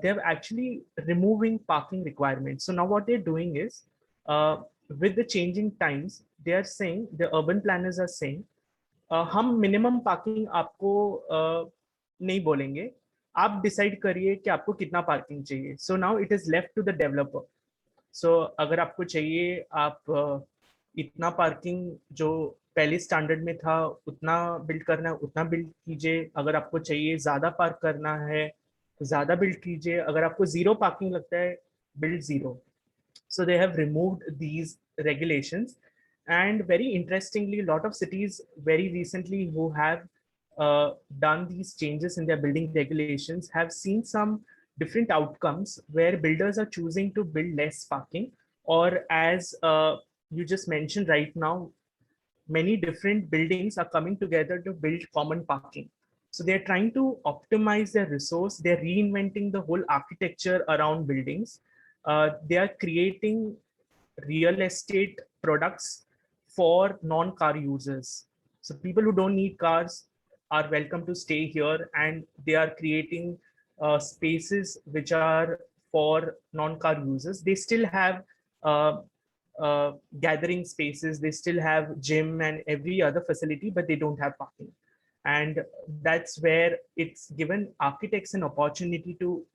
they're actually removing parking requirements. So now what they're doing is, with the changing times, they are saying, the urban planners are saying, हम minimum parking आपको नहीं बोलेंगे, आप decide करिए कि आपको कितना parking चाहिए. So now it is left to the developer. So अगर आपको चाहिए, आप इतना पार्किंग जो पहले स्टैंडर्ड में था उतना बिल्ड करना है, उतना बिल्ड कीजिए. अगर आपको चाहिए ज्यादा पार्क करना है तो ज्यादा बिल्ड कीजिए. अगर आपको जीरो पार्किंग लगता है, build zero. So they have removed these regulations, and very interestingly, a lot of cities very recently who have done these changes in their building regulations have seen some different outcomes where builders are choosing to build less parking, or as you just mentioned right now, many different buildings are coming together to build common parking. So they're trying to optimize their resource. They're reinventing the whole architecture around buildings. They are creating real estate products for non-car users. So people who don't need cars are welcome to stay here, and they are creating spaces which are for non-car users. They still have uh, gathering spaces, they still have gym and every other facility, but they don't have parking. And that's where it's given architects an opportunity to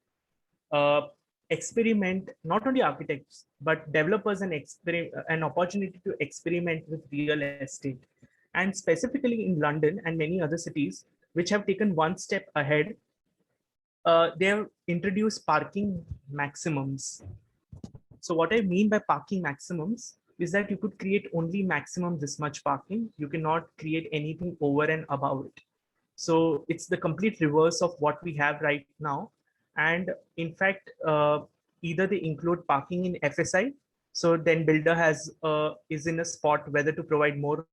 uh, experiment, not only architects but developers, an opportunity to experiment with real estate. And specifically in London and many other cities which have taken one step ahead, they have introduced parking maximums. So what I mean by parking maximums is that you could create only maximum this much parking. You cannot create anything over and above it. So it's the complete reverse of what we have right now. And in fact, either they include parking in FSI. So then builder is in a spot whether to provide more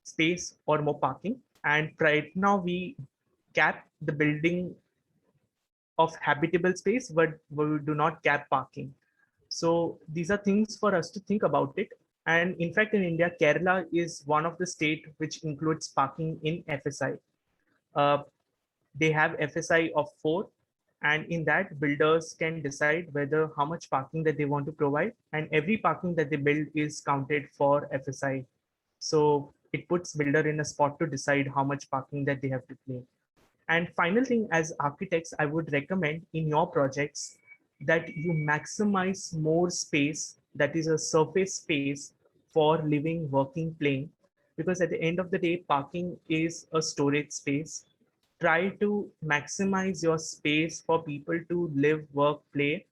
space or more parking. And right now we cap the building of habitable space, but we do not cap parking. So these are things for us to think about it. And in fact, in India, Kerala is one of the state which includes parking in FSI. Uh, they have FSI of 4, and in that builders can decide whether how much parking that they want to provide, and every parking that they build is counted for FSI. So it puts builder in a spot to decide how much parking that they have to play. And final thing, as architects, I would recommend in your projects that you maximize more space, that is a surface space for living, working, playing. Because at the end of the day, parking is a storage space. Try to maximize your space for people to live, work, play.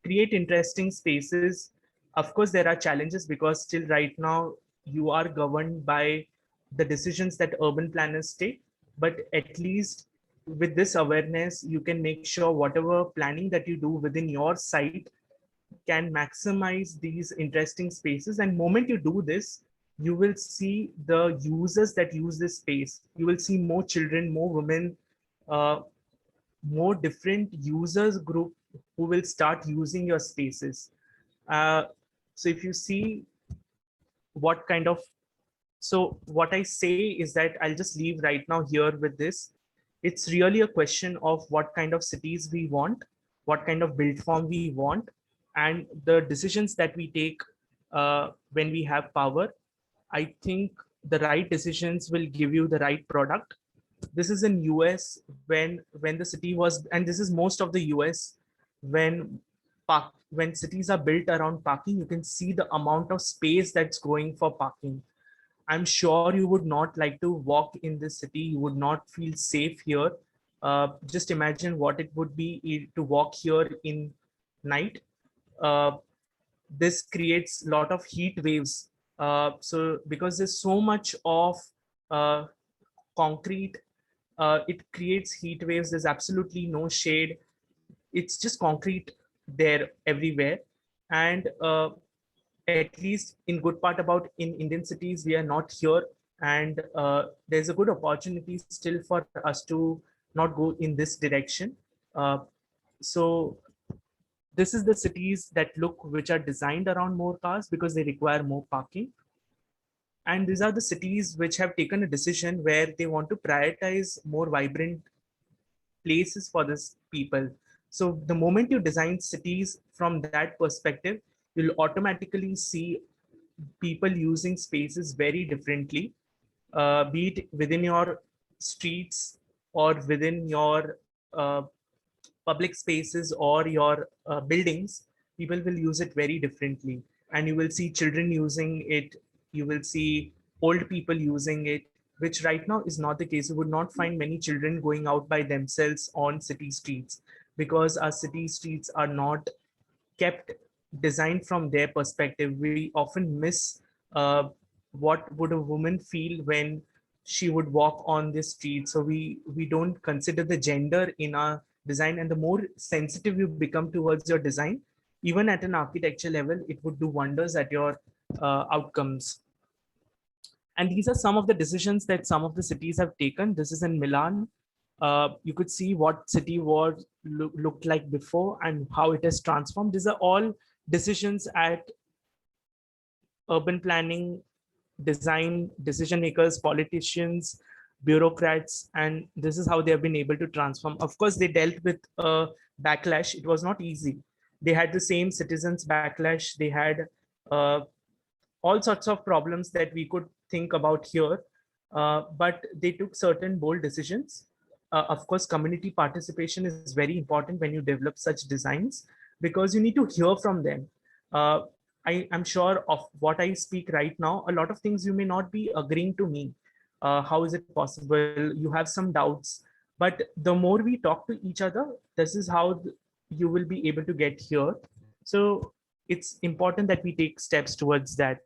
create interesting spaces. Of course, there are challenges because still right now you are governed by the decisions that urban planners take. But at least with this awareness, you can make sure whatever planning that you do within your site can maximize these interesting spaces. And moment you do this, you will see the users that use this space. You will see more children, more women, uh, more different users group who will start using your spaces. So if you see what kind of, so what I say is that I'll just leave right now here with this. It's really a question of what kind of cities we want, what kind of build form we want, and the decisions that we take when we have power. I think the right decisions will give you the right product. This is in US when the city was, and this is most of the US, when when cities are built around parking, you can see the amount of space that's going for parking. I'm sure you would not like to walk in this city. You would not feel safe here. Just imagine what it would be to walk here in night. Uh, this creates a lot of heat waves. So because there's so much of uh, concrete, it creates heat waves. There's absolutely no shade. It's just concrete there everywhere. And at least in good part about in Indian cities, we are not here. And there's a good opportunity still for us to not go in this direction. So this is the cities that look, which are designed around more cars because they require more parking. And these are the cities which have taken a decision where they want to prioritize more vibrant places for this people. So the moment you design cities from that perspective, you'll automatically see people using spaces very differently, be it within your streets or within your public spaces or your buildings. People will use it very differently, and you will see children using it. You will see old people using it, which right now is not the case. You would not find many children going out by themselves on city streets because our city streets are not kept designed from their perspective. We often miss what would a woman feel when she would walk on the street. So we don't consider the gender in our design. And the more sensitive you become towards your design, even at an architecture level, it would do wonders at your outcomes. And these are some of the decisions that some of the cities have taken. This is in Milan. You could see what city was looked like before and how it has transformed. These are all decisions at urban planning, design, decision makers, politicians, bureaucrats, and this is how they have been able to transform. Of course, they dealt with a backlash. It was not easy. They had the same citizens backlash. They had all sorts of problems that we could think about here, but they took certain bold decisions. Of course, community participation is very important when you develop such designs because you need to hear from them. I'm sure of what I speak right now, a lot of things you may not be agreeing to me. How is it possible? You have some doubts, but the more we talk to each other, this is how you will be able to get here. So it's important that we take steps towards that.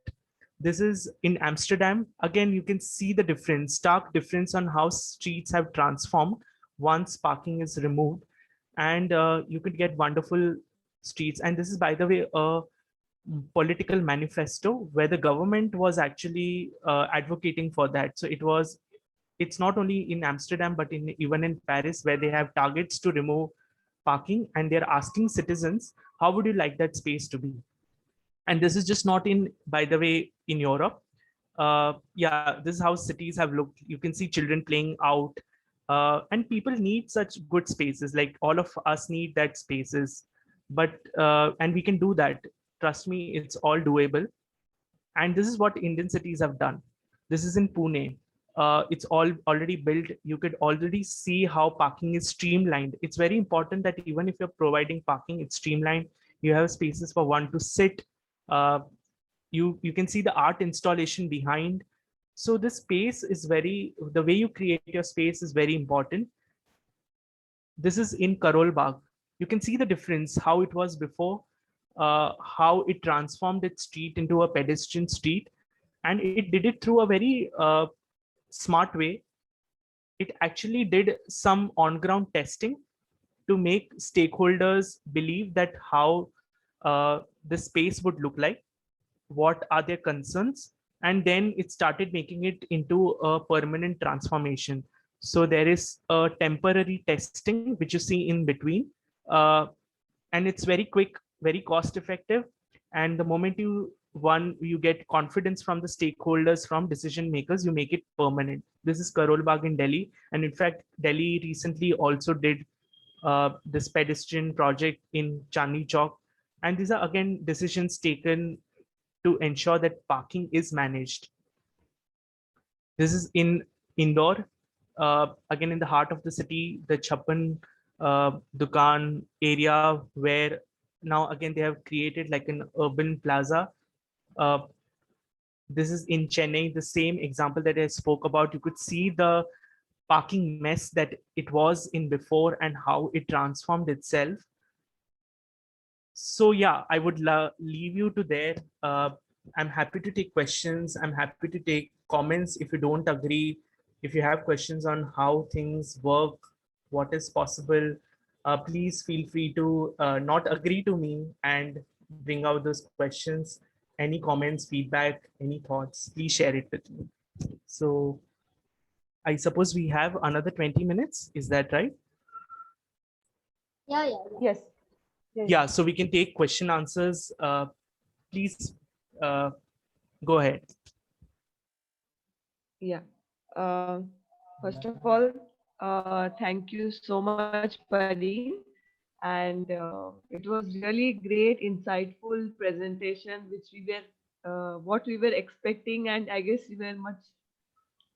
This is in Amsterdam. Again, you can see the difference, stark difference on how streets have transformed once parking is removed. And you could get wonderful streets. And this is, by the way, a political manifesto where the government was actually advocating for that. So it's not only in Amsterdam, but even in Paris, where they have targets to remove parking, and they're asking citizens, how would you like that space to be? And this is just not in, by the way, in Europe. Yeah, this is how cities have looked. You can see children playing out, and people need such good spaces. Like all of us need that spaces, but and we can do that. Trust me, it's all doable. And this is what Indian cities have done. This is in Pune. It's all already built. You could already see how parking is streamlined. It's very important that even if you're providing parking, it's streamlined. You have spaces for one to sit. You can see the art installation behind. So the space is the way you create your space is very important. This is in Karol Bagh. You can see the difference, how it was before how it transformed its street into a pedestrian street, and it did it through a very smart way. It actually did some on-ground testing to make stakeholders believe that how the space would look like, what are their concerns, and then it started making it into a permanent transformation. So there is a temporary testing which you see in between, uh, and it's very quick, very cost effective, and the moment you get confidence from the stakeholders, from decision makers, you make it permanent. This is Karol Bagh in Delhi, and in fact Delhi recently also did this pedestrian project in Chandni Chowk, and these are again decisions taken to ensure that parking is managed. This is in Indore, again in the heart of the city, the Chappan Dukan area, where now again they have created like an urban plaza. Uh, this is in Chennai, the same example that I spoke about. You could see the parking mess that it was in before and how it transformed itself. So yeah, I would leave you to there. I'm happy to take questions. I'm happy to take comments if you don't agree. If you have questions on how things work, what is possible, please feel free to not agree to me and bring out those questions. Any comments, feedback, any thoughts, please share it with me. So I suppose we have another 20 minutes. Is that right? Yeah. Yes. Yeah, so we can take question answers. Please go ahead. Yeah. First of all, thank you so much, Pareen. And it was really great, insightful presentation, which we were, what we were expecting, and I guess we were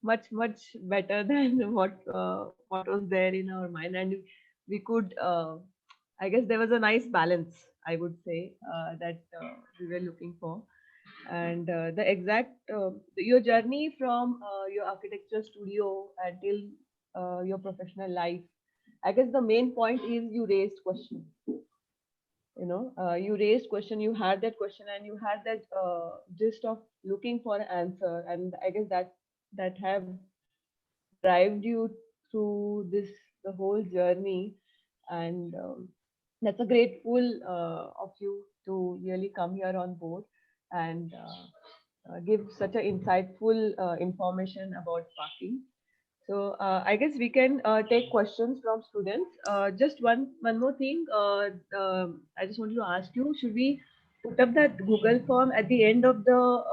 much better than what was there in our mind, and we could. I guess there was a nice balance, I would say, that we were looking for. And the exact your journey from your architecture studio until your professional life, I guess the main point is you raised question. You raised question, you had that question, and you had that gist of looking for an answer, and I guess that have driven you through this the whole journey. And that's a grateful of you to really come here on board and give such a insightful information about parking. So I guess we can take questions from students. Just one more thing. I just wanted to ask you: should we put up that Google form at the end of the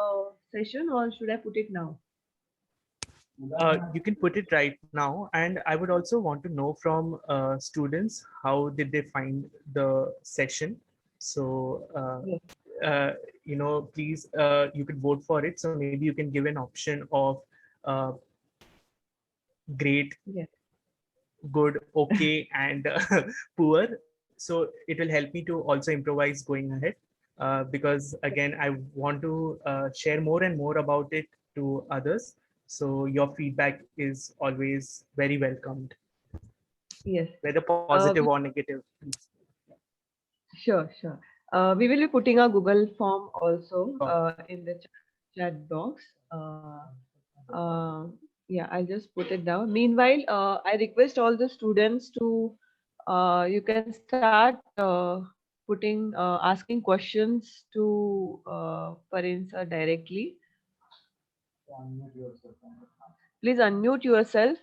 session, or should I put it now? You can put it right now, and I would also want to know from students how did they find the session. So Yes. please, you could vote for it. So maybe you can give an option of uh, great, Yes. good, okay, and poor. So it will help me to also improvise going ahead, because again, I want to share more and more about it to others. So your feedback is always very welcomed, Yes. whether positive or negative. Sure. We will be putting a Google form also Sure. in the chat box. Uh, yeah, I'll just put it down. Meanwhile, I request all the students to, you can start putting, asking questions to Pareen sir directly. Please unmute yourself.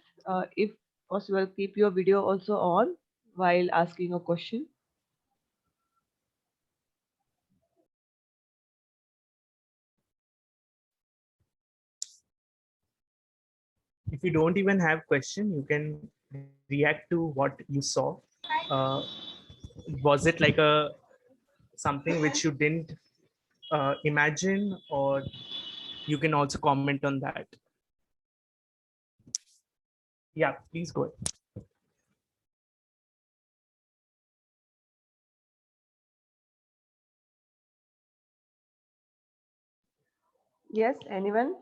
If possible, keep your video also on while asking a question. If you don't even have question, you can react to what you saw. Uh, was it like a something which you didn't imagine, or you can also comment on that. Yeah, please go ahead. Yes, anyone?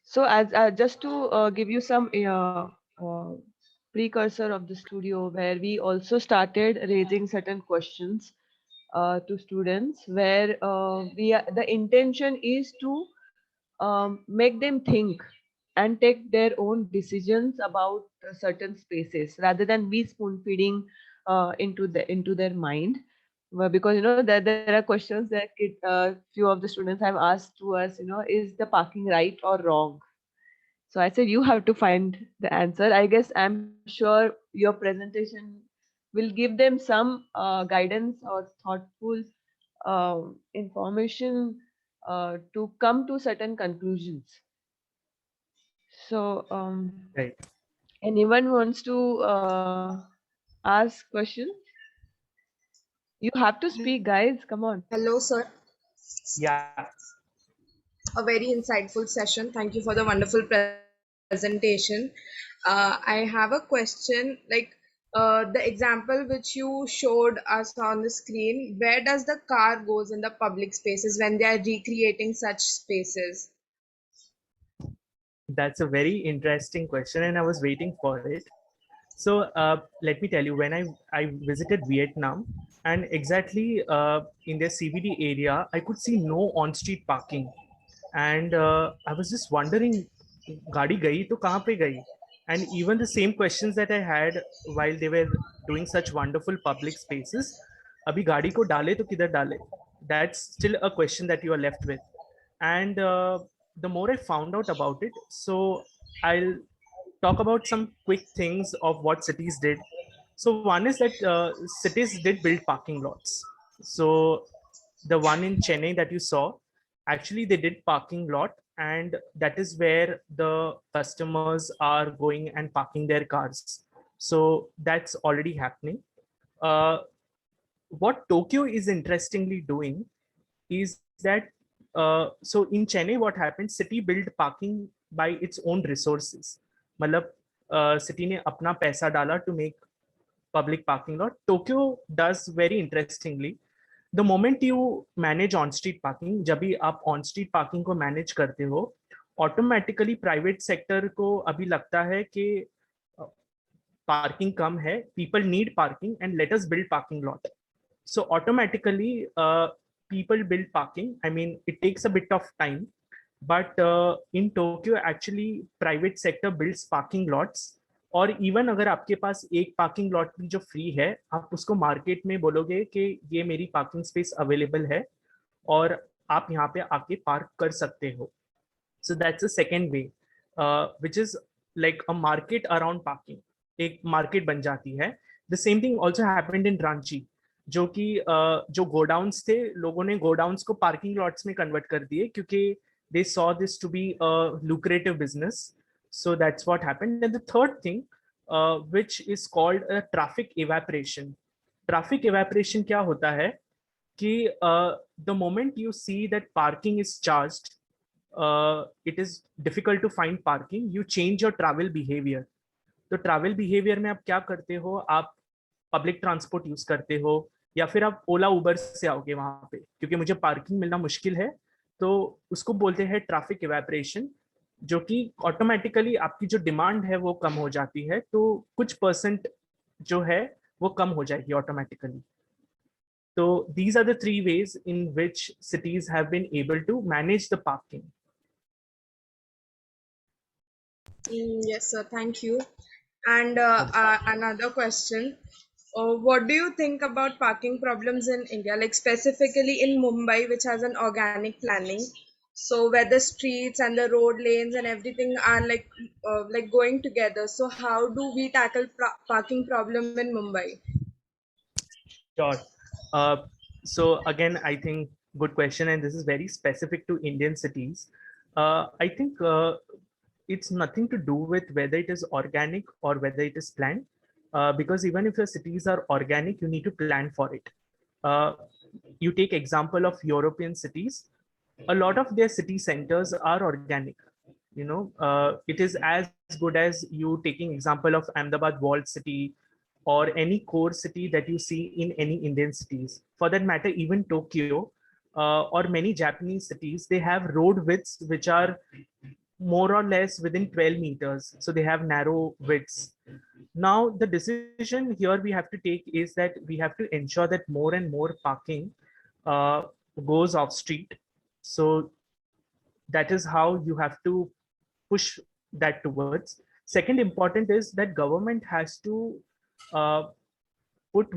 So as just to give you some precursor of the studio, where we also started raising certain questions to students, where the intention is to make them think and take their own decisions about certain spaces, rather than we spoon feeding into their mind. Well, because there are questions that few of the students have asked to us, is the parking right or wrong? So I said, you have to find the answer. I guess I'm sure your presentation will give them some guidance or thoughtful information to come to certain conclusions. So, Right. anyone wants to ask questions? You have to speak, guys. Come on. Hello, sir. Yeah. A very insightful session. Thank you for the wonderful presentation. I have a question. The example which you showed us on the screen, where does the car goes in the public spaces when they are recreating such spaces? That's a very interesting question, and I was waiting for it. So let me tell you, when I visited Vietnam, and exactly in their CBD area, I could see no on-street parking, and I was just wondering, गाड़ी गई तो कहाँ पे गई? And even the same questions that I had while they were doing such wonderful public spaces, अभी गाड़ी को डाले तो किधर डाले? That's still a question that you are left with. And the more I found out about it, so I'll talk about some quick things of what cities did. So one is that cities did build parking lots. So the one in Chennai that you saw, actually they did parking lot, and that is where the customers are going and parking their cars. So that's already happening. What Tokyo is interestingly doing is that so in Chennai, what happened? City built parking by its own resources. मतलब city ने अपना पैसा डाला to make public parking lot. Tokyo does very interestingly. The moment you manage on-street parking, जब भी आप on-street parking को manage करते हो, automatically private sector को अभी लगता है कि parking कम है, people need parking and let us build parking lot. So automatically people build parking. I mean, it takes a bit of time, but in Tokyo actually private sector builds parking lots. और even अगर आपके पास एक parking lot भी जो free है, आप उसको market में बोलोगे कि ये मेरी पार्किंग स्पेस अवेलेबल है और आप यहाँ पे आके पार्क कर सकते हो. So that's a second way which is like a market around parking. एक मार्केट बन जाती है. The same thing also happened in Ranchi, जो कि जो गोडाउन्स थे, लोगों ने गोडाउन्स को पार्किंग लॉट्स में कन्वर्ट कर दिए क्योंकि they saw this to be a lucrative business. So that's what happened. And the third thing, which is called a traffic evaporation. Traffic evaporation क्या होता है कि the moment you see that parking is charged, it is difficult to find parking. You change your travel behavior. तो travel behavior में आप क्या करते हो? आप public transport use करते हो या फिर आप ओला उबर से आओगे वहां पे क्योंकि मुझे पार्किंग मिलना मुश्किल है. तो उसको बोलते हैं ट्रैफिक इवेपोरेशन, जो कि ऑटोमेटिकली आपकी जो डिमांड है वो कम हो जाती है, तो कुछ परसेंट जो है वो कम हो जाएगी ऑटोमेटिकली. तो these are the three ways in which cities have been able to manage the parking. Yes, sir. Thank you. And another question. What do you think about parking problems in India, like specifically in Mumbai, which has an organic planning? So where the streets and the road lanes and everything are like going together. So how do we tackle parking problem in Mumbai? Sure. So again, I think good question, and this is very specific to Indian cities. I think it's nothing to do with whether it is organic or whether it is planned, because even if your cities are organic, you need to plan for it. You take example of European cities. A lot of their city centers are organic. It is as good as you taking example of Ahmedabad walled city or any core city that you see in any Indian cities. For that matter, even Tokyo or many Japanese cities, they have road widths which are more or less within 12 meters. So they have narrow widths. Now, the decision here we have to take is that we have to ensure that more and more parking uh, goes off street. So that is how you have to push that towards. Second important is that government has to uh, put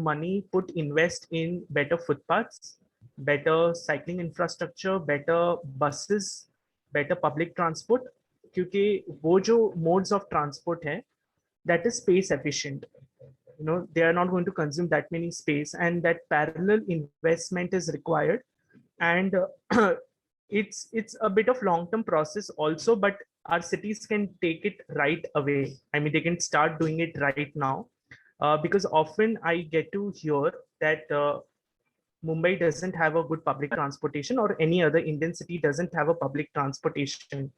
invest in better footpaths, better cycling infrastructure, better buses, better public transport. क्योंकि वो जो modes of transport है, that is space efficient. They are not going to consume that many space, and that parallel investment is required. And it's a bit of long-term process also, but our cities can take it right away. I mean, they can start doing it right now, because often I get to hear that Mumbai doesn't have a good public transportation, or any other Indian city doesn't have a public transportation.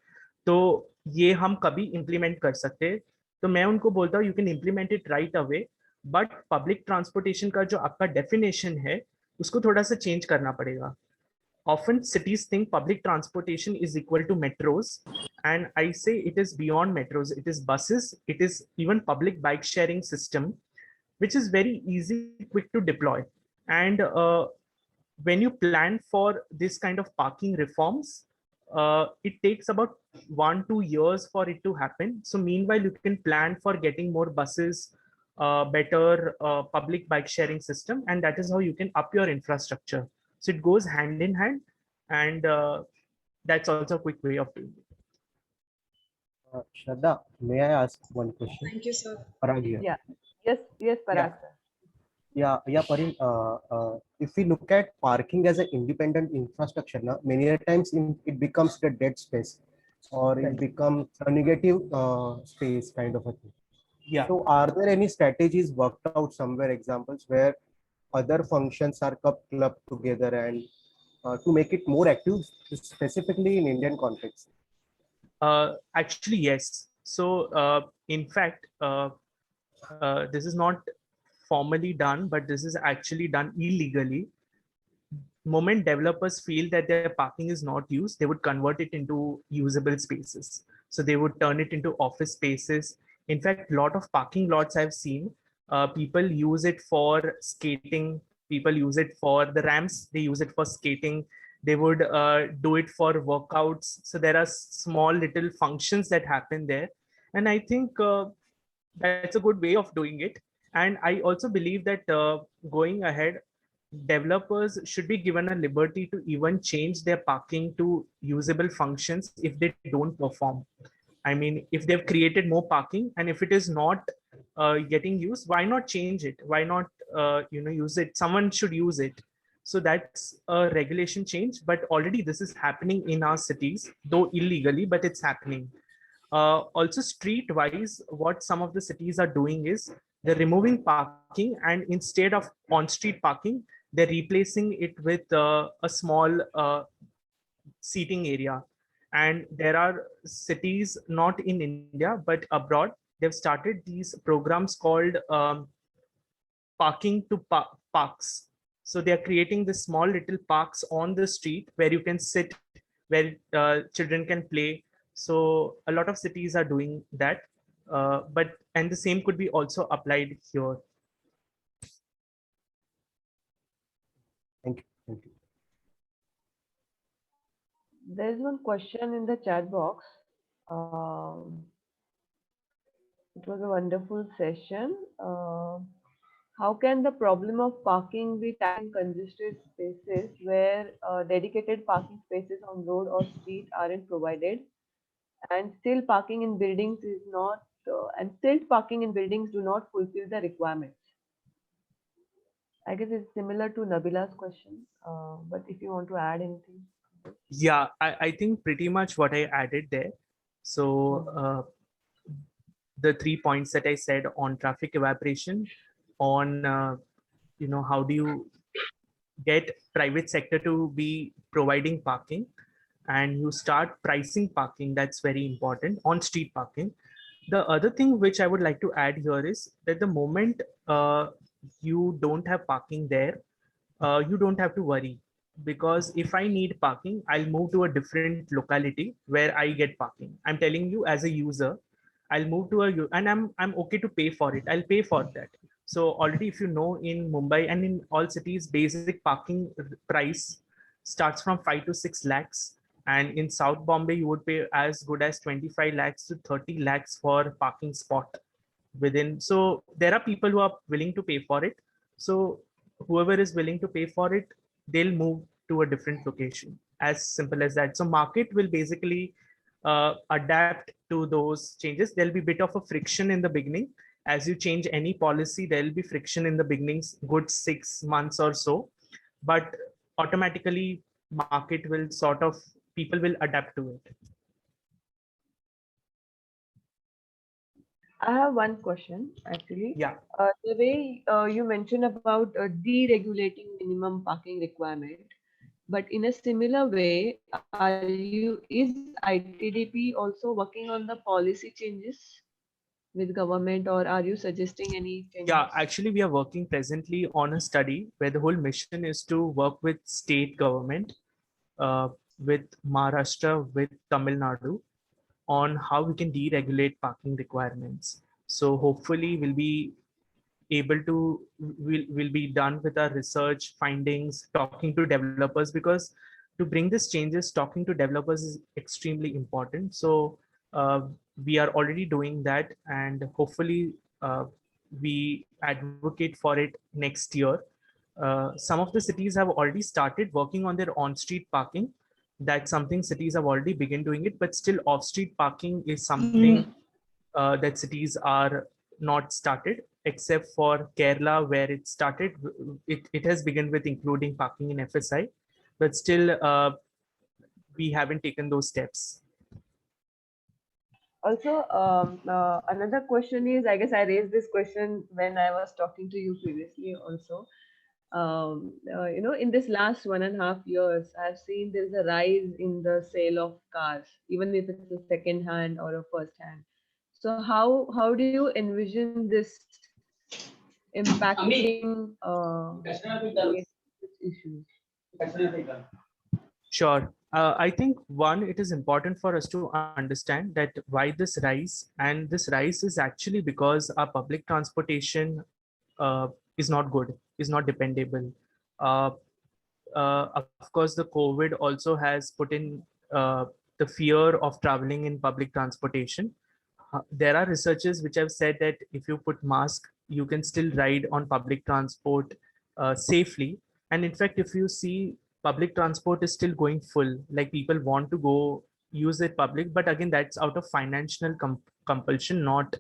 तो ये हम कभी implement कर सकते हैं. तो मैं उनको बोलता हूँ you can implement it right away, but public transportation का जो आपका definition है उसको थोड़ा सा change करना पड़ेगा. Often cities think public transportation is equal to metros, and I say it is beyond metros. It is buses, it is even public bike sharing system, which is very easy, quick to deploy. And when you plan for this kind of parking reforms, it takes about 1-2 years for it to happen. So meanwhile, you can plan for getting more buses, better public bike sharing system, and that is how you can up your infrastructure. So it goes hand in hand, and that's also a quick way of doing it. Shraddha, may I ask one question? Thank you, sir. Parag here. Yes, Parag. Yeah, Parin, if we look at parking as an independent infrastructure, many a times it becomes the dead space, or it becomes a negative space kind of a thing. Yeah. So are there any strategies worked out somewhere, examples where other functions are clubbed together and to make it more active, specifically in Indian context? Actually, yes. So in fact, this is not formally done, but this is actually done illegally. Moment developers feel that their parking is not used, they would convert it into usable spaces. So they would turn it into office spaces. In fact, a lot of parking lots I've seen, people use it for skating, people use it for the ramps, they use it for skating, they would do it for workouts. So there are small little functions that happen there. And I think that's a good way of doing it. And I also believe that going ahead, developers should be given a liberty to even change their parking to usable functions if they don't perform. I mean, if they've created more parking and if it is not getting used, why not change it? Why not use it? Someone should use it. So that's a regulation change, but already this is happening in our cities, though illegally, but it's happening. Also street wise, what some of the cities are doing is they're removing parking, and instead of on-street parking, they're replacing it with a small seating area. And there are cities, not in India, but abroad, they've started these programs called parking to parks. So they're creating the small little parks on the street where you can sit, where children can play. So a lot of cities are doing that. And the same could be also applied here. Thank you. There's one question in the chat box. It was a wonderful session. How can the problem of parking be tackled in congested spaces where dedicated parking spaces on road or street aren't provided, and still parking in buildings is not, and still parking in buildings do not fulfill the requirements? I guess it's similar to Nabila's question, but if you want to add anything. Yeah, I think pretty much what I added there. So the 3 points that I said on traffic evaporation, on how do you get private sector to be providing parking, and you start pricing parking, that's very important on street parking. The other thing which I would like to add here is that the moment you don't have parking there, you don't have to worry, because if I need parking, I'll move to a different locality where I get parking. I'm telling you as a user, I'll move to and I'm okay to pay for it. I'll pay for that. So already, if you know, in Mumbai and in all cities, basic parking price starts from 5 to 6 lakhs, and in South Bombay, you would pay as good as 25 lakhs to 30 lakhs for parking spot within. So there are people who are willing to pay for it. So whoever is willing to pay for it, they'll move to a different location. As simple as that. So market will basically adapt to those changes. There'll be a bit of a friction in the beginning. As you change any policy, there'll be friction in the beginnings, good 6 months or so, but automatically market will sort of, people will adapt to it. I have one question actually. Yeah. The way you mentioned about deregulating minimum parking requirement, but in a similar way, is ITDP also working on the policy changes with government, or are you suggesting any changes? Yeah, actually, we are working presently on a study where the whole mission is to work with state government, with Maharashtra, with Tamil Nadu, on how we can deregulate parking requirements. So hopefully we'll be able to, will be done with our research findings, talking to developers, because to bring this changes, talking to developers is extremely important. So we are already doing that, and hopefully we advocate for it next year. Some of the cities have already started working on their on-street parking. That's something cities have already begun doing it, but still off-street parking is something that cities are not started, except for Kerala, where it started. It has begun with including parking in FSI, but still we haven't taken those steps. Also, another question is, I guess I raised this question when I was talking to you previously also. In this last 1.5 years, I've seen there's a rise in the sale of cars, even if it's a second hand or a first hand. So how do you envision this impacting issues? Sure. I think one, it is important for us to understand that why this rise, and this rise is actually because our public transportation is not good, is not dependable. Of course, the COVID also has put in the fear of traveling in public transportation. There are researchers which have said that if you put mask, you can still ride on public transport safely. And in fact, if you see, public transport is still going full, like people want to go use it public, but again, that's out of financial compulsion, not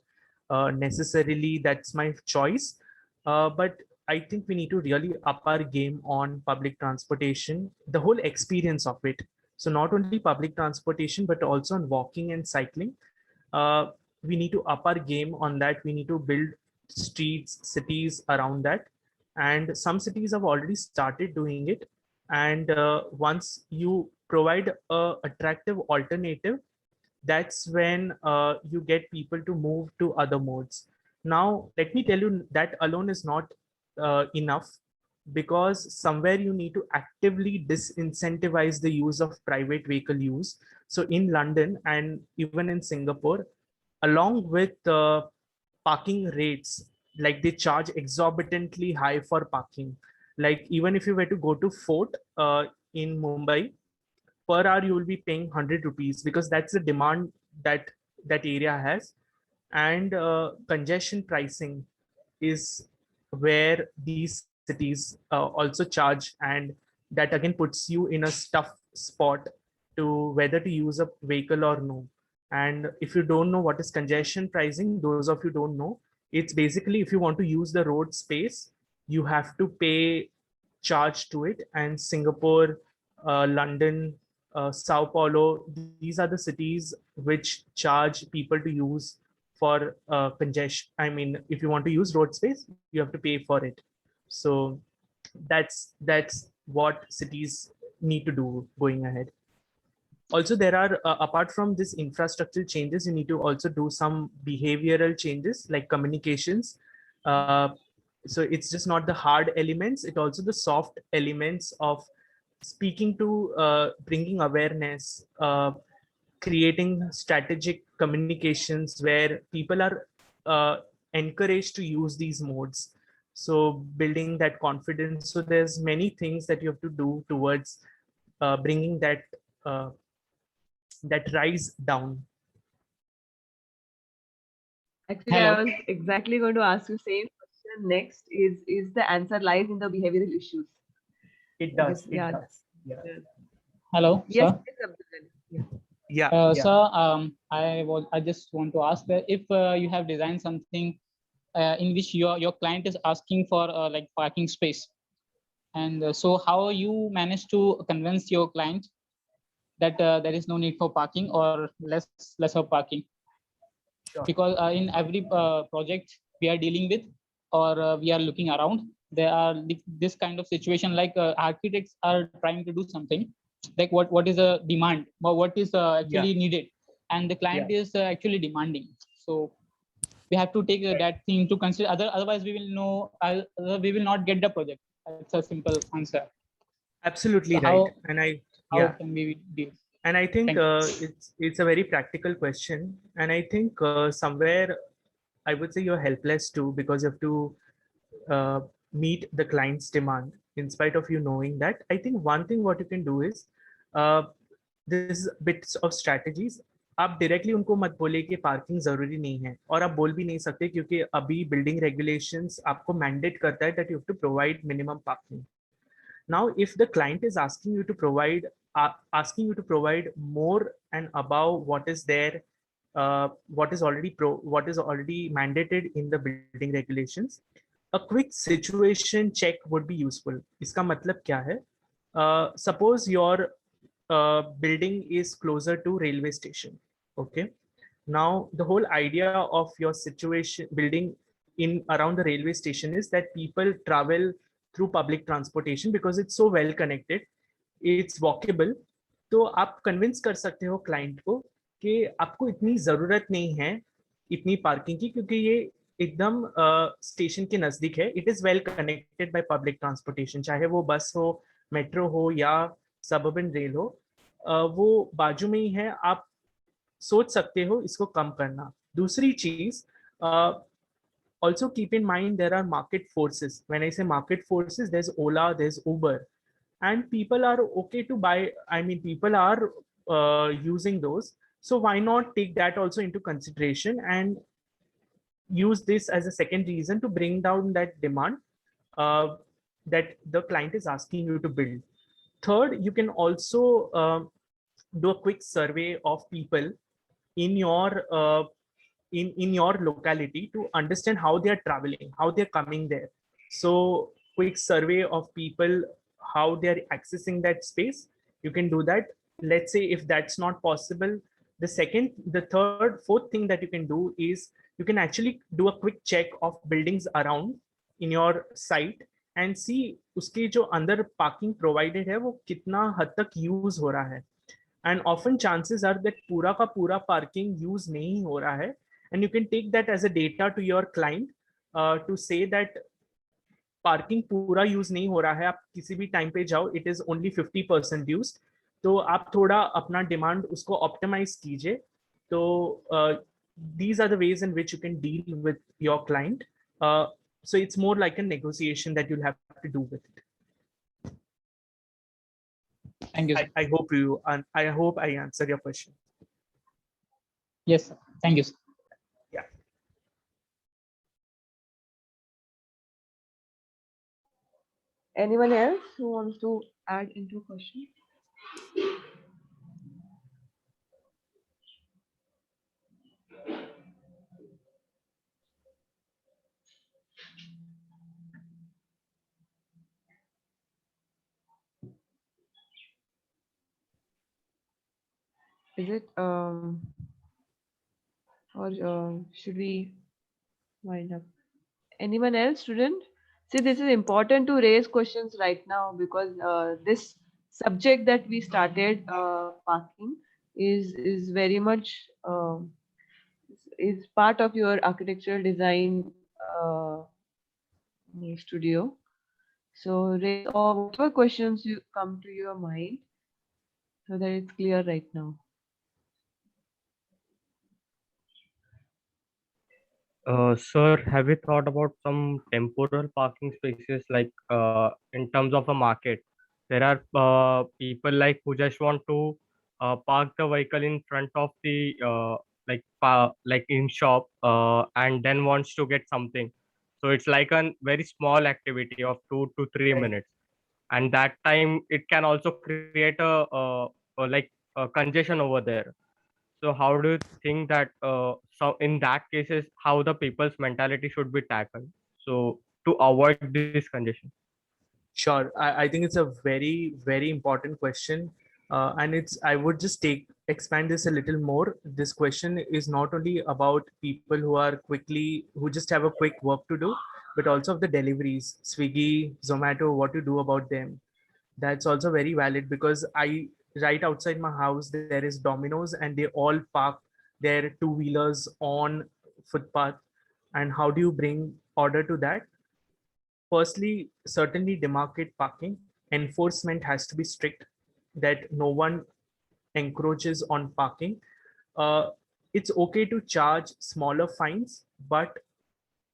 necessarily that's my choice. But I think we need to really up our game on public transportation, the whole experience of it. So not only public transportation, but also on walking and cycling. We need to up our game on that. We need to build streets, cities around that. And some cities have already started doing it. And once you provide a attractive alternative, that's when you get people to move to other modes. Now, let me tell you that alone is not enough, because somewhere you need to actively disincentivize the use of private vehicle use. So in London and even in Singapore, along with parking rates, like they charge exorbitantly high for parking. Like even if you were to go to Fort in Mumbai, per hour you will be paying 100 rupees, because that's the demand that that area has. And congestion pricing is where these cities also charge, and that again puts you in a tough spot to whether to use a vehicle or no. And if you don't know what is congestion pricing, those of you don't know, it's basically if you want to use the road space, you have to pay charge to it. And Singapore, London, Sao Paulo, these are the cities which charge people to use for congestion. I mean, if you want to use road space, you have to pay for it. So that's what cities need to do going ahead. Also, there are apart from this infrastructural changes, you need to also do some behavioral changes like communications. So it's just not the hard elements, it also the soft elements of speaking to, bringing awareness, creating strategic communications where people are encouraged to use these modes. So building that confidence. So there's many things that you have to do towards bringing uh, that rise down. Actually, Hello. I was exactly going to ask you same question next. Is the answer lies in the behavioral issues? It I does. guess, It yeah. does. Yeah. Yes. Hello, Yes, sir. yes, Abdul. Yeah. Yeah. Yeah. Sir, I just want to ask that if you have designed something in which your client is asking for like parking space, and so how you manage to convince your client that there is no need for parking or lesser parking? Sure. Because in every project we are dealing with or we are looking around, there are this kind of situation, like architects are trying to do something like what is a demand or what is actually needed, and the client is actually demanding. So we have to take that thing to consider, otherwise we will know we will not get the project. That's a simple answer. Absolutely So right. And how can we deal? And I think Thank you. it's a very practical question. And I think somewhere I would say you're helpless too, because you have to meet the client's demand in spite of you knowing that. I think one thing what you can do is uh, this bits of strategies. आप directly उनको मत बोले कि parking जरूरी नहीं है, और आप बोल भी नहीं सकते क्योंकि अभी बिल्डिंग रेगुलेशंस आपको मैंडेट करता है that you have to provide minimum parking. Now if the client is asking you to provide more and above what is there, what is already mandated in the building regulations, a quick situation check would be useful. इसका मतलब क्या है? Suppose your building is closer to railway station. Okay. Now the whole idea of your situation building in around the railway station is that people travel through public transportation because it's so well connected, it's walkable. तो आप convince कर सकते हो client को कि आपको इतनी जरूरत नहीं है इतनी पार्किंग की, क्योंकि ये एकदम स्टेशन के नजदीक है. It is well connected by public transportation, चाहे वो बस हो, मेट्रो हो या सबअर्बन रेल हो, वो बाजू में ही है. आप सोच सकते हो इसको कम करना. दूसरी चीज, also keep in mind there are market forces. When I say market forces, there's Ola, there's Uber, and people are okay to buy. I mean, people are using those. So why not take that also into consideration and use this as a second reason to bring down that demand that the client is asking you to build. Third, you can also do a quick survey of people in your locality to understand how they are traveling, how they're coming there. So quick survey of people, how they are accessing that space, you can do that. Let's say if that's not possible, the third, fourth thing that you can do is you can actually do a quick check of buildings around in your site and see उसके जो अंदर parking provided है वो कितना हद तक use हो रहा है. And often chances are that पूरा का पूरा parking use नहीं हो रहा है, and you can take that as a data to your client to say that parking पूरा यूज नहीं हो रहा है, आप किसी भी टाइम पे जाओ इट इज ओनली 50% यूज. तो आप थोड़ा अपना डिमांड उसको ऑप्टिमाइज कीजिए. तो these are the ways in which you can deal with your client. So it's more like a negotiation that you'll have to do with it. Thank you, sir. I hope I answered your question. Yes, sir. Thank you, sir. Yeah. Anyone else who wants to add into question? Is it or should we wind up? Anyone else, student? See, this is important to raise questions right now because this subject that we started, parking, is very much is part of your architectural design studio. So raise all whatever questions you come to your mind so that it's clear right now. Sir, have you thought about some temporal parking spaces like in terms of a market? There are people like who just want to park the vehicle in front of the like in shop and then wants to get something. So it's like a very small activity of 2 to 3 minutes, and that time it can also create a congestion over there. So how do you think that so in that cases how the people's mentality should be tackled so to avoid this congestion? Sure. I think it's a very, very important question. And I would just expand this a little more. This question is not only about people who just have a quick work to do, but also of the deliveries, Swiggy, Zomato, what to do about them. That's also very valid because right outside my house, there is Domino's and they all park their two-wheelers on footpath. And how do you bring order to that? Firstly, certainly demarcate parking. Enforcement has to be strict that no one encroaches on parking. It's okay to charge smaller fines, but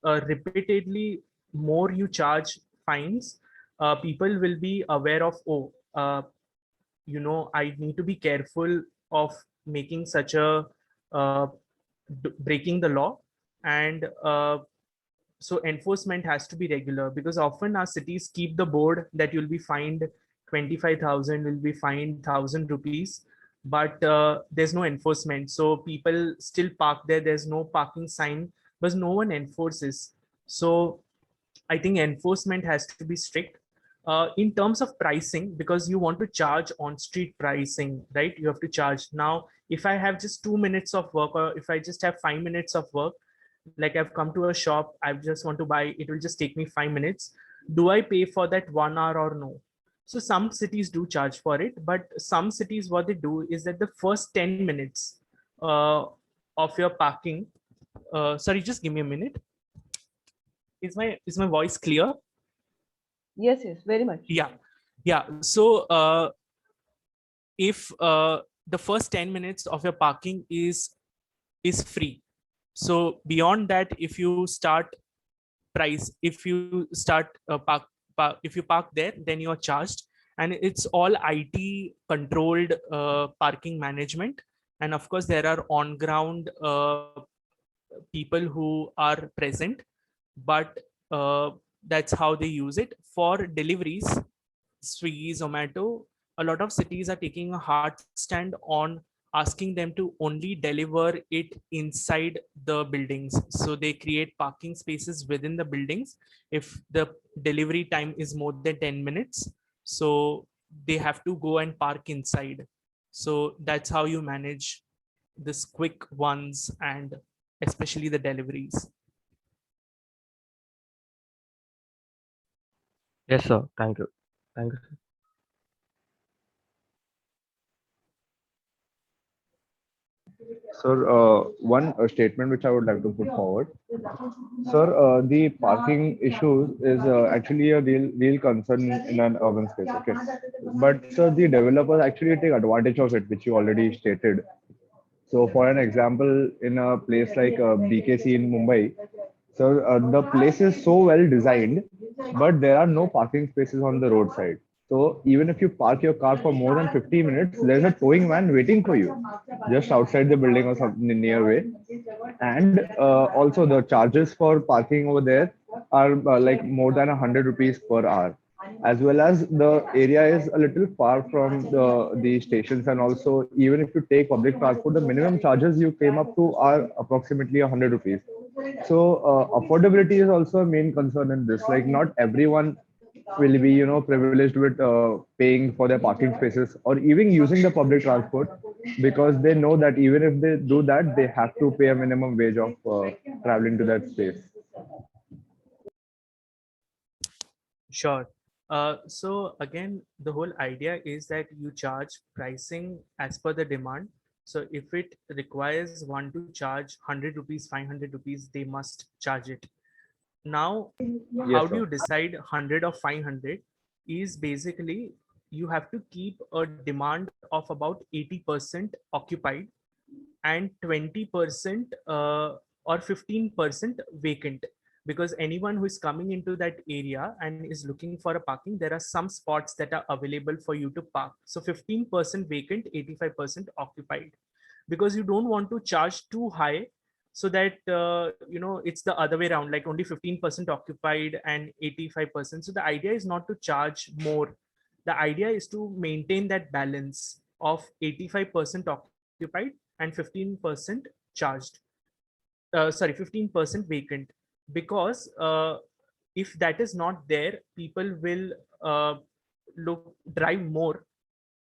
repeatedly, more you charge fines, people will be aware of, oh, I need to be careful of making such a breaking the law. And so enforcement has to be regular because often our cities keep the board that you'll be fined 25,000, will be fined 1,000 rupees, but there's no enforcement. So people still park there. There's no parking sign, but no one enforces. So I think enforcement has to be strict. In terms of pricing, because you want to charge on street pricing, right? You have to charge. Now, if I have just 2 minutes of work, or if I just have 5 minutes of work, like I've come to a shop, I just want to buy, it will just take me 5 minutes. Do I pay for that 1 hour or no? So some cities do charge for it, but some cities, what they do is that the first 10 minutes of your parking, sorry, just give me a minute. Is my voice clear? Yes, yes, very much. Yeah. So if the first 10 minutes of your parking is free, so beyond that, if you start if you start if you park there, then you are charged. And it's all IT controlled parking management. And of course there are on ground people who are present, but that's how they use it. For deliveries, Swiggy, Zomato, a lot of cities are taking a hard stand on asking them to only deliver it inside the buildings. So they create parking spaces within the buildings if the delivery time is more than 10 minutes. So they have to go and park inside. So that's how you manage this quick ones and especially the deliveries. Yes, sir. Thank you. Thank you. Sir, one statement which I would like to put forward. Sir, the parking issue is actually a real concern in an urban space. Okay, but sir, the developers actually take advantage of it, which you already stated. So, for an example, in a place like BKC in Mumbai, so the place is so well designed, but there are no parking spaces on the roadside. So even if you park your car for more than 50 minutes, there's a towing van waiting for you just outside the building or something nearby. And also the charges for parking over there are like more than 100 rupees per hour. As well as the area is a little far from the stations, and also even if you take public transport, the minimum charges you came up to are approximately 100 rupees. So affordability is also a main concern in this. Like not everyone will be privileged with paying for their parking spaces or even using the public transport, because they know that even if they do that, they have to pay a minimum wage of traveling to that space. Sure. So again, the whole idea is that you charge pricing as per the demand. So if it requires one to charge 100 rupees, 500 rupees, they must charge it. Now, how do you decide 100 or 500 is basically you have to keep a demand of about 80% occupied and 20% or 15% vacant, because anyone who is coming into that area and is looking for a parking, there are some spots that are available for you to park. So 15% vacant, 85% occupied, because you don't want to charge too high, so that it's the other way around, like only 15% occupied and 85%. So the idea is not to charge more. The idea is to maintain that balance of 85% occupied and 15% charged. 15% vacant, because if that is not there, people will drive more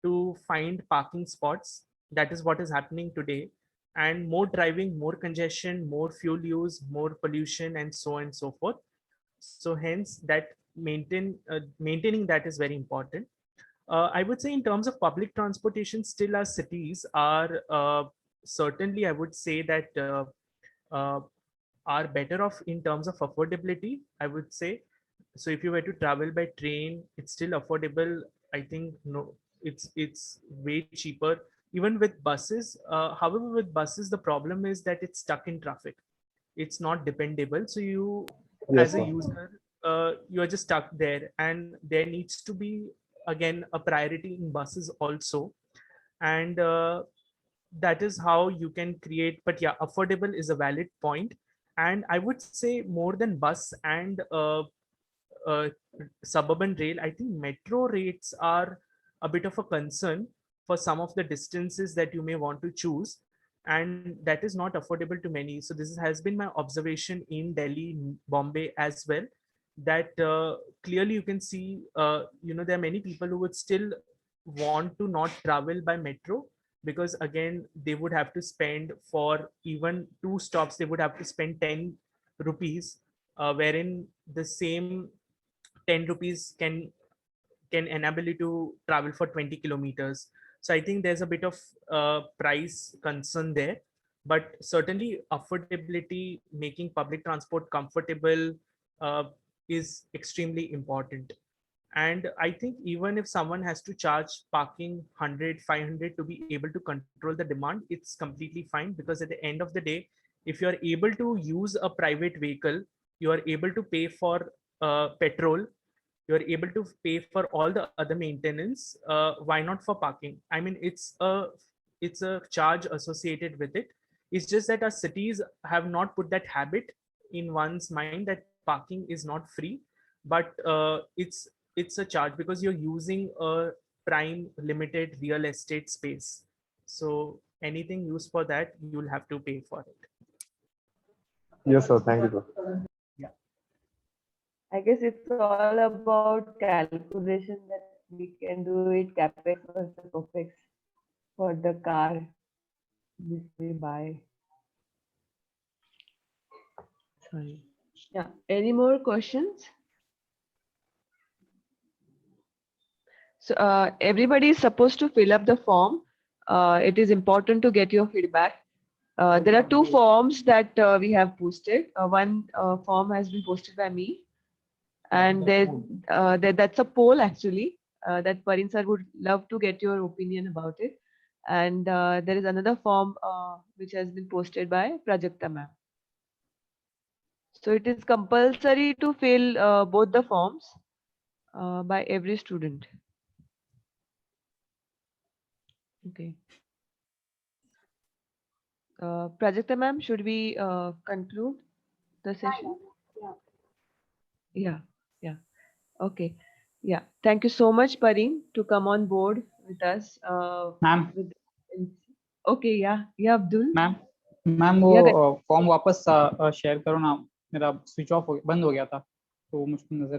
to find parking spots. That is what is happening today. And more driving, more congestion, more fuel use, more pollution, and so on and so forth. So hence that maintaining that is very important. I would say in terms of public transportation, still our cities are certainly, I would say that uh, are better off in terms of affordability, I would say. So if you were to travel by train, it's still affordable. I think no, it's way cheaper. Even with buses, however, with buses, the problem is that it's stuck in traffic. It's not dependable. So you, Yes, as a sir. user, you are just stuck there, and there needs to be again a priority in buses also. And that is how you can create. But yeah, affordable is a valid point. And I would say more than bus and uh, suburban rail, I think metro rates are a bit of a concern for some of the distances that you may want to choose, and that is not affordable to many. So this has been my observation in Delhi, Bombay as well, that clearly you can see, there are many people who would still want to not travel by metro, because again they would have to spend, for even 2 stops they would have to spend 10 rupees, wherein the same 10 rupees can enable you to travel for 20 kilometers. So I think there's a bit of price concern there, but certainly affordability, making public transport comfortable, uh, is extremely important. And I think even if someone has to charge parking 100, 500 to be able to control the demand, it's completely fine, because at the end of the day, if you are able to use a private vehicle, you are able to pay for petrol, you are able to pay for all the other maintenance. Why not for parking? I mean, it's a charge associated with it. It's just that our cities have not put that habit in one's mind that parking is not free, but it's a charge, because you're using a prime limited real estate space. So anything used for that, you'll have to pay for it. Yes, sir. Thank you, sir. Yeah. I guess it's all about calculation that we can do it capex versus opex for the car which we buy. Sorry. Yeah. Any more questions? So everybody is supposed to fill up the form. It is important to get your feedback. There are 2 forms that we have posted. One form has been posted by me, and that's a poll actually that Parin sir would love to get your opinion about it. And there is another form which has been posted by Prajakta ma'am. So it is compulsory to fill both the forms by every student. Okay. Prajakta ma'am, should we conclude the session? Yeah. Okay. Yeah. Thank you so much, Parin, to come on board with us. Ma'am Okay. Yeah, Abdul. Ma'am वो form वापस share करो ना, मेरा switch off बंद हो गया था तो मुझको नजर